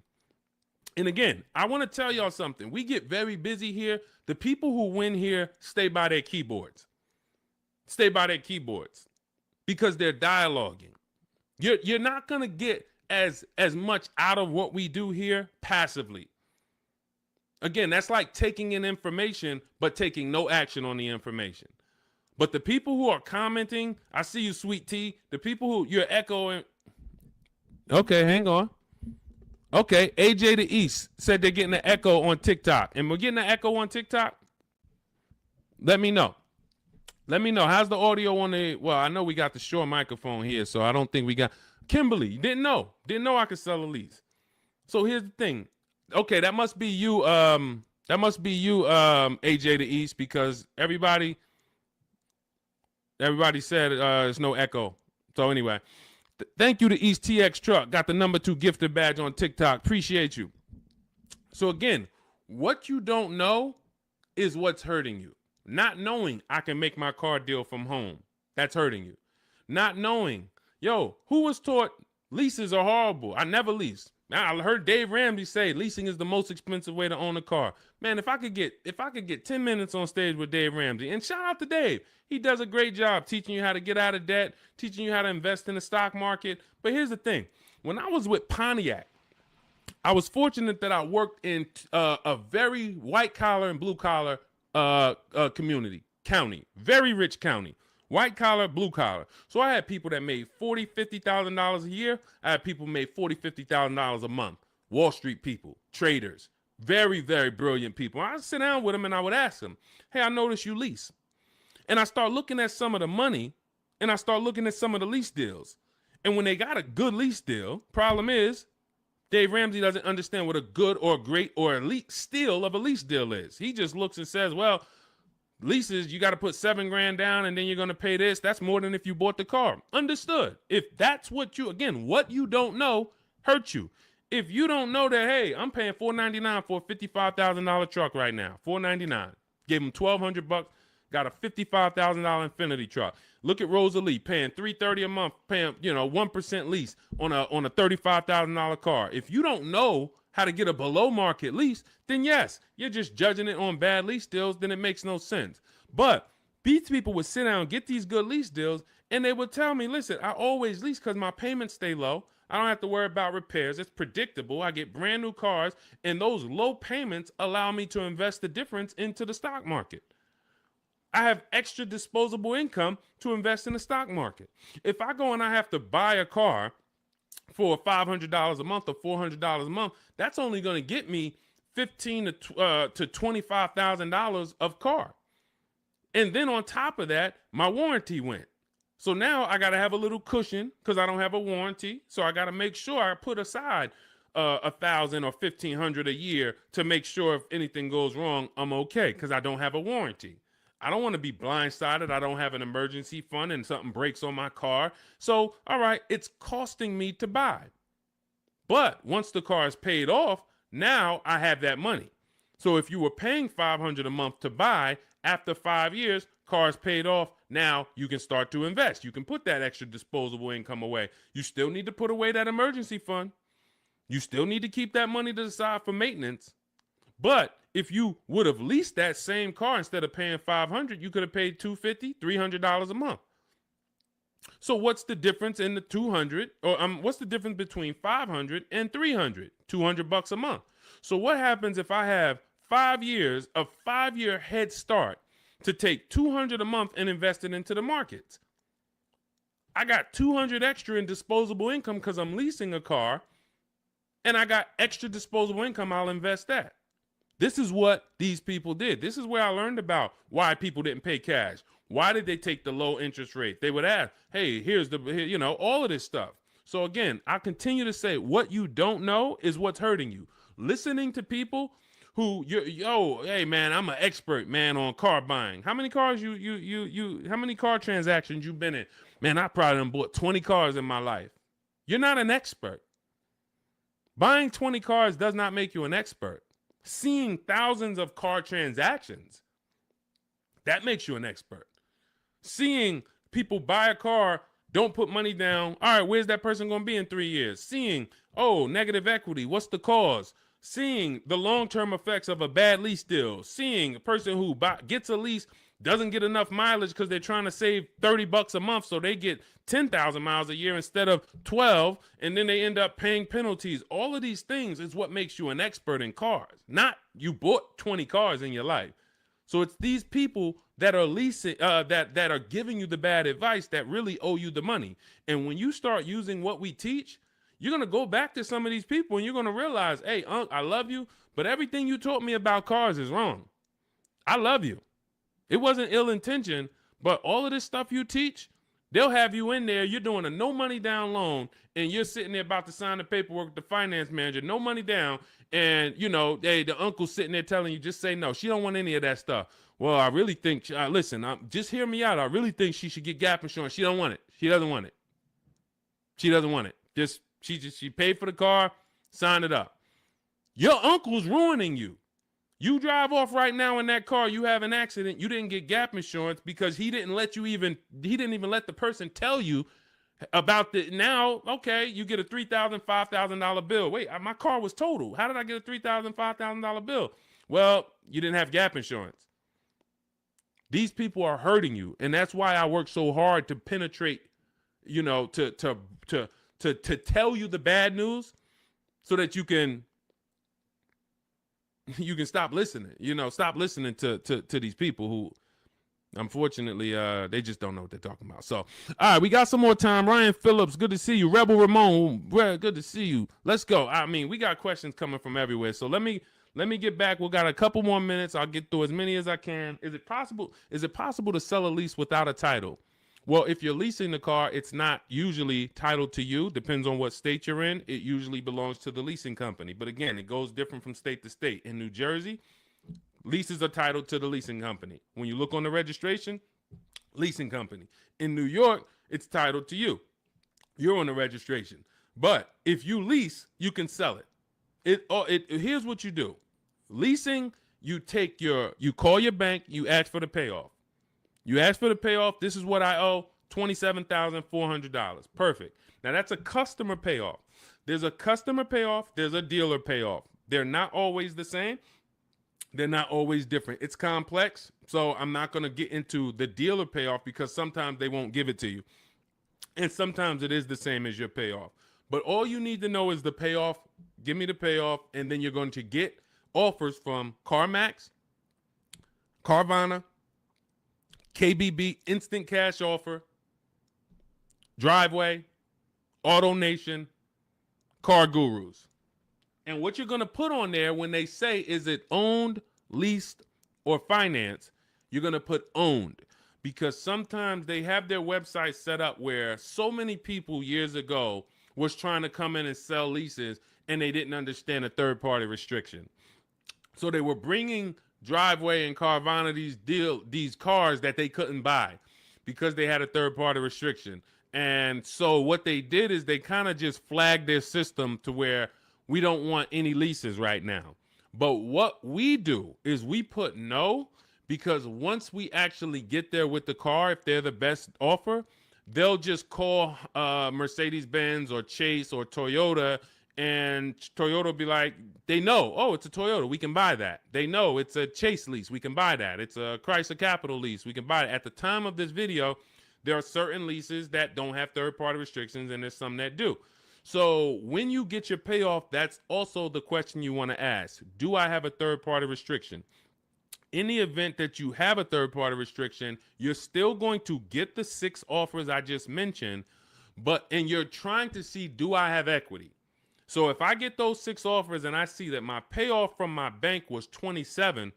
And again, I want to tell y'all something. We get very busy here. The people who win here stay by their keyboards. Stay by their keyboards because they're dialoguing. You're not going to get as much out of what we do here passively. Again, that's like taking in information, but taking no action on the information. But the people who are commenting, I see you, Sweet Tea. The people who you're echoing. Okay, hang on. Okay, AJ the East said they're getting an echo on TikTok. And we're getting an echo on TikTok? Let me know. Let me know. How's the audio on the, well, I know we got the Shure microphone here, so I don't think we got, Kimberly, you didn't know. Didn't know I could sell a lease. So here's the thing. Okay, that must be you, AJ the East, because everybody said there's no echo. So anyway, thank you to East TX Truck. Got the #2 gifted badge on TikTok. Appreciate you. So again, what you don't know is what's hurting you. Not knowing I can make my car deal from home. That's hurting you. Not knowing, yo, who was taught leases are horrible? I never leased. Now, I heard Dave Ramsey say leasing is the most expensive way to own a car. Man, if I could get 10 minutes on stage with Dave Ramsey, and shout out to Dave. He does a great job teaching you how to get out of debt, teaching you how to invest in the stock market. But here's the thing. When I was with Pontiac, I was fortunate that I worked in a very white collar and blue collar county, very rich county, white collar, blue collar. So I had people that made $40,000-$50,000 a year. I had people who made $40,000-$50,000 a month. Wall Street people, traders, very, very brilliant people. I would sit down with them and I would ask them, hey, I noticed you lease. And I start looking at some of the money and I start looking at some of the lease deals. And when they got a good lease deal, problem is Dave Ramsey doesn't understand what a good or great or elite steal of a lease deal is. He just looks and says, well, leases, you got to put $7,000 down and then you're going to pay this. That's more than if you bought the car. Understood. If that's what what you don't know hurts you. If you don't know that, hey, I'm paying $499 for a $55,000 truck right now, $499. Gave him $1,200, got a $55,000 Infiniti truck. Look at Rosalie paying $330 a month, paying 1% lease on a $35,000 car. If you don't know how to get a below market lease, then yes, you're just judging it on bad lease deals. Then it makes no sense. But these people would sit down and get these good lease deals, and they would tell me, listen, I always lease because my payments stay low. I don't have to worry about repairs. It's predictable. I get brand new cars, and those low payments allow me to invest the difference into the stock market. I have extra disposable income to invest in the stock market. If I go and I have to buy a car for $500 a month or $400 a month, that's only going to get me $15,000 to $25,000 of car. And then on top of that, my warranty went. So now I got to have a little cushion because I don't have a warranty. So I got to make sure I put aside $1,000 or $1,500 a year to make sure if anything goes wrong, I'm okay because I don't have a warranty. I don't want to be blindsided. I don't have an emergency fund and something breaks on my car. So, all right, it's costing me to buy. But once the car is paid off, now I have that money. So if you were paying $500 a month to buy, after 5 years, car is paid off. Now you can start to invest. You can put that extra disposable income away. You still need to put away that emergency fund. You still need to keep that money to the side for maintenance. But if you would have leased that same car instead of paying $500, you could have paid $250, $300 a month. So what's the difference in the 200 or what's the difference between 500 and 300? $200 a month. So what happens if I have 5 years, a 5-year head start to take $200 a month and invest it into the markets? I got $200 extra in disposable income because I'm leasing a car, and I got extra disposable income. I'll invest that. This is what these people did. This is where I learned about why people didn't pay cash. Why did they take the low interest rate? They would ask, hey, here's all of this stuff. So again, I continue to say what you don't know is what's hurting you. listening to people who hey man, I'm an expert, man, on car buying. How many cars how many car transactions you been in? Man, I probably done bought 20 cars in my life. You're not an expert. Buying 20 cars does not make you an expert. Seeing thousands of car transactions, that makes you an expert. Seeing people buy a car, don't put money down. All right, where's that person going to be in 3 years? Seeing, negative equity. What's the cause? Seeing the long-term effects of a bad lease deal. Seeing a person who gets a lease, doesn't get enough mileage because they're trying to save $30 a month, so they get 10,000 miles a year instead of 12, and then they end up paying penalties. All of these things is what makes you an expert in cars, not you bought 20 cars in your life. So it's these people that are leasing, that are giving you the bad advice that really owe you the money. And when you start using what we teach, you're going to go back to some of these people and you're going to realize, hey, Unc, I love you, but everything you taught me about cars is wrong. I love you. It wasn't ill intention, but all of this stuff you teach, they'll have you in there. You're doing a no money down loan and you're sitting there about to sign the paperwork with the finance manager, no money down. And, the uncle's sitting there telling you, just say no. She don't want any of that stuff. Well, I really think, listen, just hear me out. I really think she should get gap insurance. She don't want it. She doesn't want it. She doesn't want it. She paid for the car, sign it up. Your uncle's ruining you. You drive off right now in that car, you have an accident, you didn't get gap insurance because he didn't even let the person tell you about now, okay, you get a $3,000, $5,000 bill. Wait, my car was totaled. How did I get a $3,000, $5,000 bill? Well, you didn't have gap insurance. These people are hurting you, and that's why I work so hard to penetrate, to tell you the bad news so that you can stop listening, stop listening to these people who, unfortunately, they just don't know what they're talking about. So, all right, we got some more time. Ryan Phillips, good to see you. Rebel Ramon, good to see you. Let's go. I mean, we got questions coming from everywhere. So let me get back. We got a couple more minutes. I'll get through as many as I can. Is it possible to sell a lease without a title? Well, if you're leasing the car, it's not usually titled to you. Depends on what state you're in. It usually belongs to the leasing company. But again, it goes different from state to state. In New Jersey, leases are titled to the leasing company. When you look on the registration, leasing company. In New York, it's titled to you. You're on the registration. But if you lease, you can sell it. Here's what you do. Leasing, you call your bank, you ask for the payoff. You ask for the payoff. This is what I owe, $27,400. Perfect. Now, that's a customer payoff. There's a customer payoff. There's a dealer payoff. They're not always the same. They're not always different. It's complex, so I'm not going to get into the dealer payoff because sometimes they won't give it to you. And sometimes it is the same as your payoff. But all you need to know is the payoff. Give me the payoff, and then you're going to get offers from CarMax, Carvana, KBB, Instant Cash Offer, Driveway, Auto Nation, Car Gurus. And what you're going to put on there when they say, is it owned, leased, or financed, you're going to put owned. Because sometimes they have their website set up where so many people years ago was trying to come in and sell leases and they didn't understand a third-party restriction. So they were bringing Driveway and Carvana these cars that they couldn't buy because they had a third-party restriction. And so what they did is they kind of just flagged their system to where we don't want any leases right now. But what we do is we put no, because once we actually get there with the car, if they're the best offer, they'll just call Mercedes-Benz or Chase or Toyota, and Toyota will be like, they know, oh, it's a Toyota, we can buy that. They know it's a Chase lease, we can buy that. It's a Chrysler Capital lease, we can buy it. At the time of this video, there are certain leases that don't have third-party restrictions, and there's some that do. So when you get your payoff, that's also the question you want to ask. Do I have a third-party restriction? In the event that you have a third-party restriction, you're still going to get the 6 offers I just mentioned, and you're trying to see, do I have equity? So if I get those 6 offers and I see that my payoff from my bank was 27,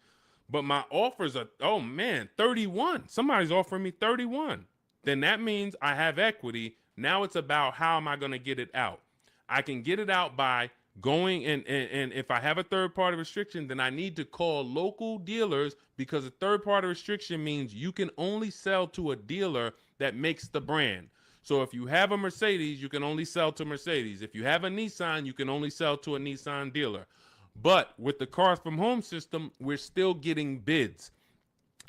but my offers are, 31. Somebody's offering me 31. Then that means I have equity. Now it's about how am I going to get it out? I can get it out by going and if I have a third party restriction, then I need to call local dealers, because a third party restriction means you can only sell to a dealer that makes the brand. So if you have a Mercedes, you can only sell to Mercedes. If you have a Nissan, you can only sell to a Nissan dealer. But with the Cars from Home system, we're still getting bids.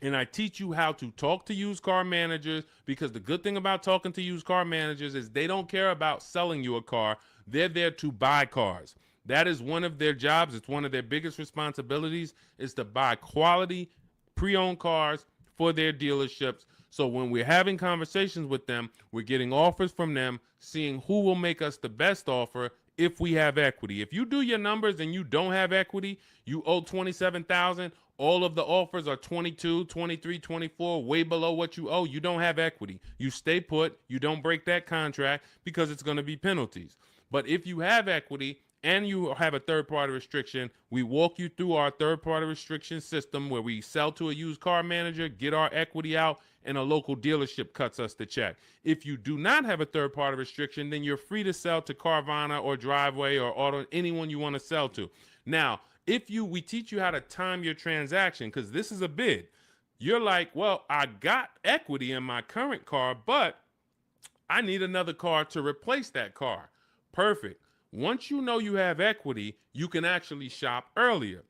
And I teach you how to talk to used car managers, because the good thing about talking to used car managers is they don't care about selling you a car. They're there to buy cars. That is one of their jobs. It's one of their biggest responsibilities, is to buy quality pre-owned cars for their dealerships. So when we're having conversations with them, we're getting offers from them, seeing who will make us the best offer if we have equity. If you do your numbers and you don't have equity, you owe 27,000, all of the offers are 22, 23, 24, way below what you owe. You don't have equity. You stay put. You don't break that contract, because it's going to be penalties. But if you have equity and you have a third-party restriction, we walk you through our third-party restriction system, where we sell to a used car manager, get our equity out, and a local dealership cuts us the check. If you do not have a third-party restriction, then you're free to sell to Carvana or Driveway or Auto, anyone you want to sell to. Now, we teach you how to time your transaction, because this is a bid. You're like, well, I got equity in my current car, but I need another car to replace that car. Perfect. Once you know you have equity, you can actually shop earlier.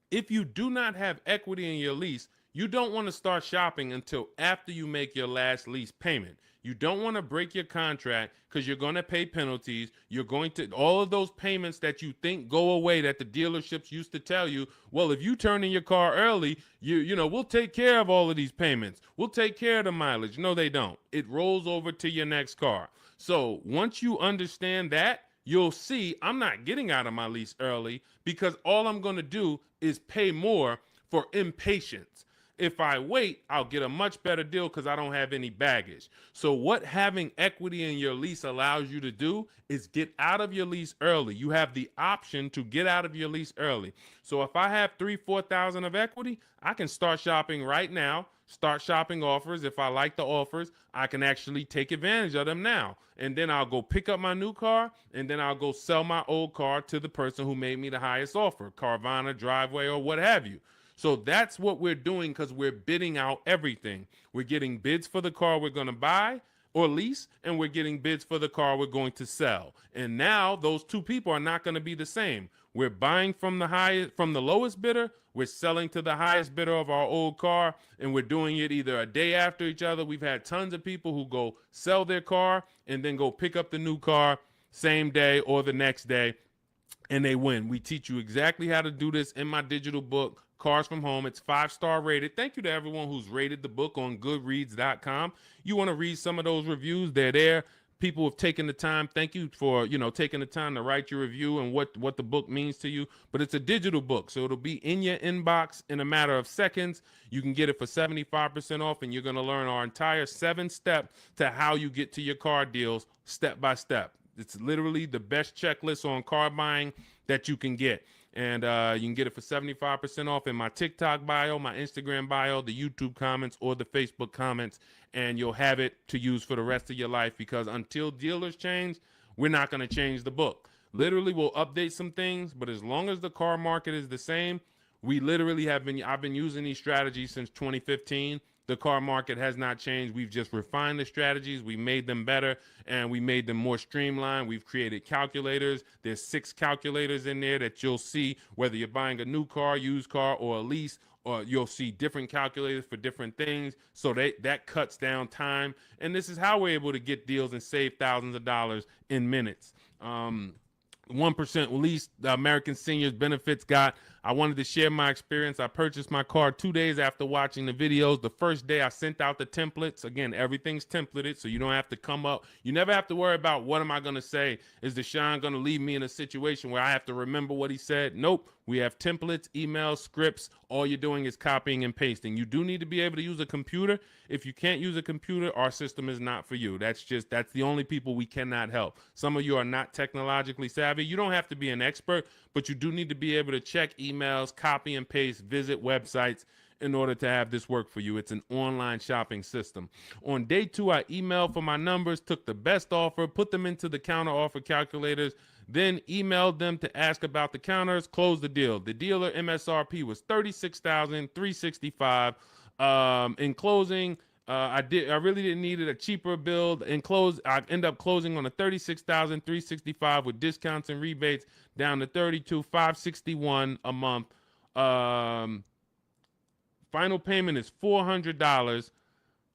If you do not have equity in your lease, you don't want to start shopping until after you make your last lease payment. You don't want to break your contract, because you're going to pay penalties. You're going to, all of those payments that you think go away, that the dealerships used to tell you, well, if you turn in your car early, we'll take care of all of these payments. We'll take care of the mileage. No, they don't. It rolls over to your next car. So once you understand that, you'll see I'm not getting out of my lease early, because all I'm going to do is pay more for impatience. If I wait, I'll get a much better deal, because I don't have any baggage. So what having equity in your lease allows you to do is get out of your lease early. You have the option to get out of your lease early. So if I have 3,000-4,000 of equity, I can start shopping right now, start shopping offers. If I like the offers, I can actually take advantage of them now. And then I'll go pick up my new car, and then I'll go sell my old car to the person who made me the highest offer, Carvana, Driveway, or what have you. So that's what we're doing, because we're bidding out everything. We're getting bids for the car we're going to buy or lease, and we're getting bids for the car we're going to sell. And now those two people are not going to be the same. We're buying from the lowest bidder, we're selling to the highest bidder of our old car, and we're doing it either a day after each other. We've had tons of people who go sell their car and then go pick up the new car same day or the next day, and they win. We teach you exactly how to do this in my digital book, Cars from Home. It's 5-star rated. Thank you to everyone who's rated the book on goodreads.com. You want to read some of those reviews, they're there. People have taken the time. Thank you for, taking the time to write your review and what the book means to you. But it's a digital book, so it'll be in your inbox in a matter of seconds. You can get it for 75% off, and you're going to learn our entire 7-step to how you get to your car deals step by step. It's literally the best checklist on car buying that you can get. And you can get it for 75% off in my TikTok bio, my Instagram bio, the YouTube comments, or the Facebook comments. And you'll have it to use for the rest of your life, because until dealers change, we're not going to change the book. Literally, we'll update some things, but as long as the car market is the same, I've been using these strategies since 2015. The car market has not changed. We've just refined the strategies. We made them better, and we made them more streamlined. We've created calculators. There's 6 calculators in there that you'll see whether you're buying a new car, used car, or a lease, or you'll see different calculators for different things. So that cuts down time. And this is how we're able to get deals and save thousands of dollars in minutes. 1% lease, the American Seniors Benefits got. I wanted to share my experience. I purchased my car 2 days after watching the videos. The first day I sent out the templates. Again, everything's templated, so you don't have to come up. You never have to worry about what am I going to say. Is Deshone going to leave me in a situation where I have to remember what he said? Nope. We have templates, emails, scripts. All you're doing is copying and pasting. You do need to be able to use a computer. If you can't use a computer, our system is not for you. That's the only people we cannot help. Some of you are not technologically savvy. You don't have to be an expert, but you do need to be able to check emails, copy and paste, visit websites in order to have this work for you. It's an online shopping system. On day 2, I emailed for my numbers, took the best offer, put them into the counter offer calculators. then emailed them to ask about the counters, closed the deal. The dealer MSRP was $36,365. In closing, I really didn't need it, a cheaper build. In close, I end up closing on a $36,365 with discounts and rebates down to $32,561 a month. Final payment is $400,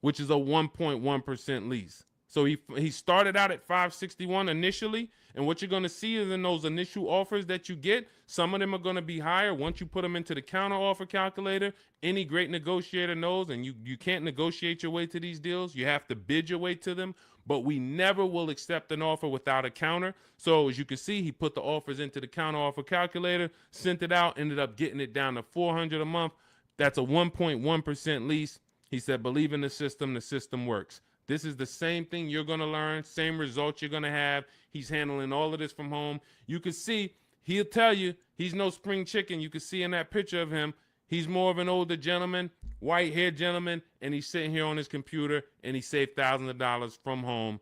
which is a 1.1% lease. So he started out at 561 initially, and what you're going to see is in those initial offers that you get, some of them are going to be higher once you put them into the counter offer calculator. Any great negotiator knows, and you can't negotiate your way to these deals. You have to bid your way to them, but we never will accept an offer without a counter. So as you can see, he put the offers into the counter offer calculator, sent it out, ended up getting it down to $400 a month. That's a 1.1% lease. He said, believe in the system works. This is the same thing you're going to learn, same results you're going to have. He's handling all of this from home. You can see, he'll tell you, he's no spring chicken. You can see in that picture of him, he's more of an older gentleman, white-haired gentleman, and he's sitting here on his computer, and he saved thousands of dollars from home.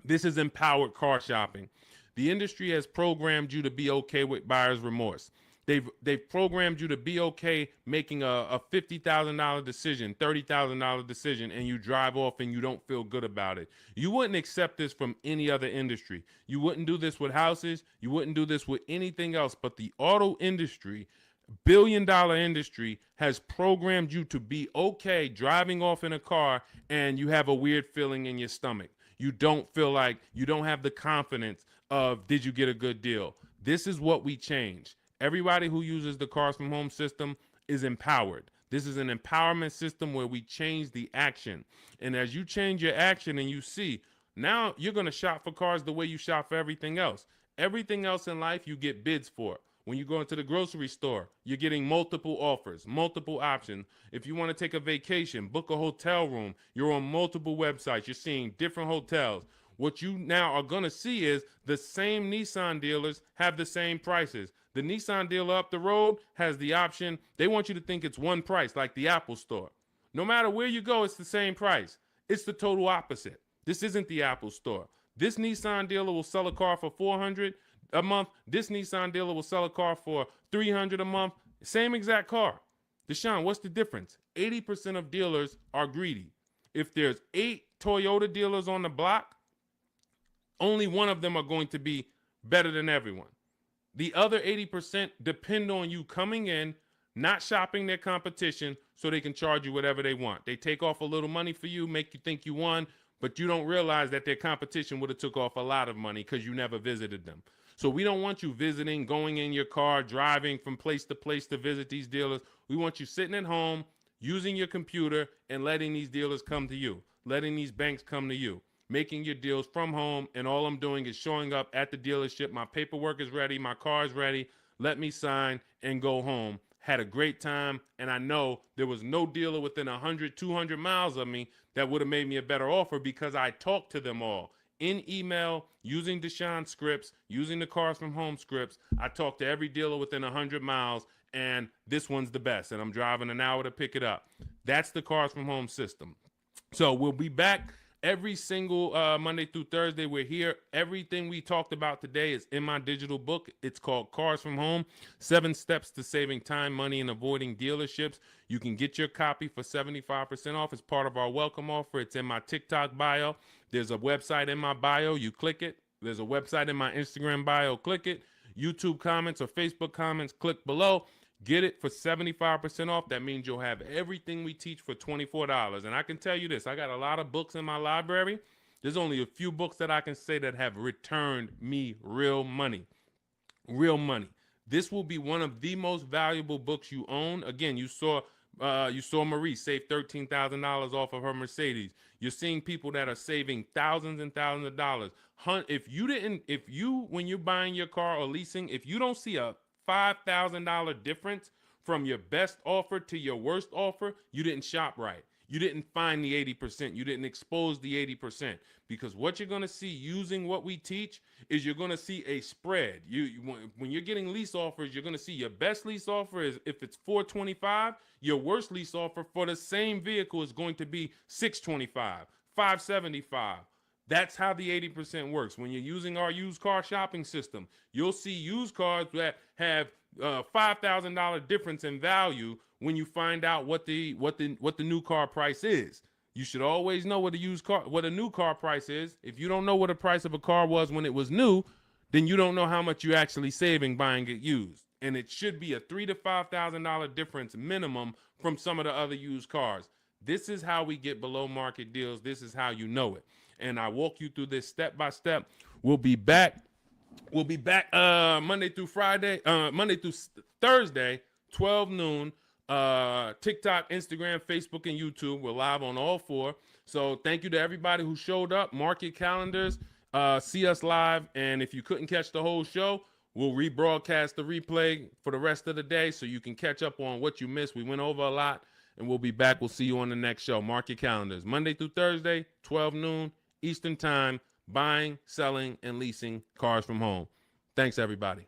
This is empowered car shopping. The industry has programmed you to be okay with buyer's remorse. They've programmed you to be okay making a $50,000 decision, $30,000 decision, and you drive off and you don't feel good about it. You wouldn't accept this from any other industry. You wouldn't do this with houses. You wouldn't do this with anything else. But the auto industry, billion-dollar industry, has programmed you to be okay driving off in a car and you have a weird feeling in your stomach. You don't feel like, you don't have the confidence of, did you get a good deal? This is what we change. Everybody who uses the Cars from Home system is empowered. This is an empowerment system where we change the action. And as you change your action and you see, now you're going to shop for cars the way you shop for everything else. Everything else in life you get bids for. When you go into the grocery store, you're getting multiple offers, multiple options. If you want to take a vacation, book a hotel room, you're on multiple websites. You're seeing different hotels. What you now are going to see is the same Nissan dealers have the same prices. The Nissan dealer up the road has the option. They want you to think it's one price, like the Apple store. No matter where you go, it's the same price. It's the total opposite. This isn't the Apple store. This Nissan dealer will sell a car for $400 a month. This Nissan dealer will sell a car for $300 a month. Same exact car. Deshone, what's the difference? 80% of dealers are greedy. If there's 8 Toyota dealers on the block, only one of them are going to be better than everyone. The other 80% depend on you coming in, not shopping their competition so they can charge you whatever they want. They take off a little money for you, make you think you won, but you don't realize that their competition would have took off a lot of money because you never visited them. So we don't want you visiting, going in your car, driving from place to visit these dealers. We want you sitting at home, using your computer, and letting these dealers come to you, letting these banks come to you, making your deals from home, and all I'm doing is showing up at the dealership. My paperwork is ready. My car is ready. Let me sign and go home. Had a great time, and I know there was no dealer within 100, 200 miles of me that would have made me a better offer because I talked to them all. In email, using Deshone scripts, using the Cars from Home scripts, I talked to every dealer within 100 miles, and this one's the best, and I'm driving an hour to pick it up. That's the Cars from Home system. So we'll be back every single Monday through Thursday. We're here. Everything we talked about today is in my digital book. It's called Cars from Home, 7 Steps to Saving Time, Money, and Avoiding Dealerships. You can get your copy for 75% off as part of our welcome offer. It's in my TikTok bio. There's a website in my bio. You click it. There's a website in my Instagram bio. Click it. YouTube comments or Facebook comments, click below. Get it for 75% off. That means you'll have everything we teach for $24. And I can tell you this, I got a lot of books in my library. There's only a few books that I can say that have returned me real money. Real money. This will be one of the most valuable books you own. Again, you saw Marie save $13,000 off of her Mercedes. You're seeing people that are saving thousands and thousands of dollars. When you're buying your car or leasing, if you don't see a $5,000 difference from your best offer to your worst offer, you didn't shop right. You didn't find the 80%. You didn't expose the 80%. Because what you're going to see using what we teach is you're going to see a spread. When you're getting lease offers, you're going to see your best lease offer is if it's $425, your worst lease offer for the same vehicle is going to be $625, $575. That's how the 80% works. When you're using our used car shopping system, you'll see used cars that have $5,000 difference in value when you find out what the new car price is. You should always know what a new car price is. If you don't know what the price of a car was when it was new, then you don't know how much you're actually saving buying it used. And it should be a $3,000 to $5,000 difference minimum from some of the other used cars. This is how we get below market deals. This is how you know it. And I walk you through this step by step. We'll be back. Monday through Friday, Monday through Thursday, 12 noon. TikTok, Instagram, Facebook, and YouTube. We're live on all four. So thank you to everybody who showed up. Mark your calendars. See us live. And if you couldn't catch the whole show, we'll rebroadcast the replay for the rest of the day so you can catch up on what you missed. We went over a lot, and we'll be back. We'll see you on the next show. Mark your calendars. Monday through Thursday, 12 noon Eastern Time, buying, selling, and leasing cars from home. Thanks, everybody.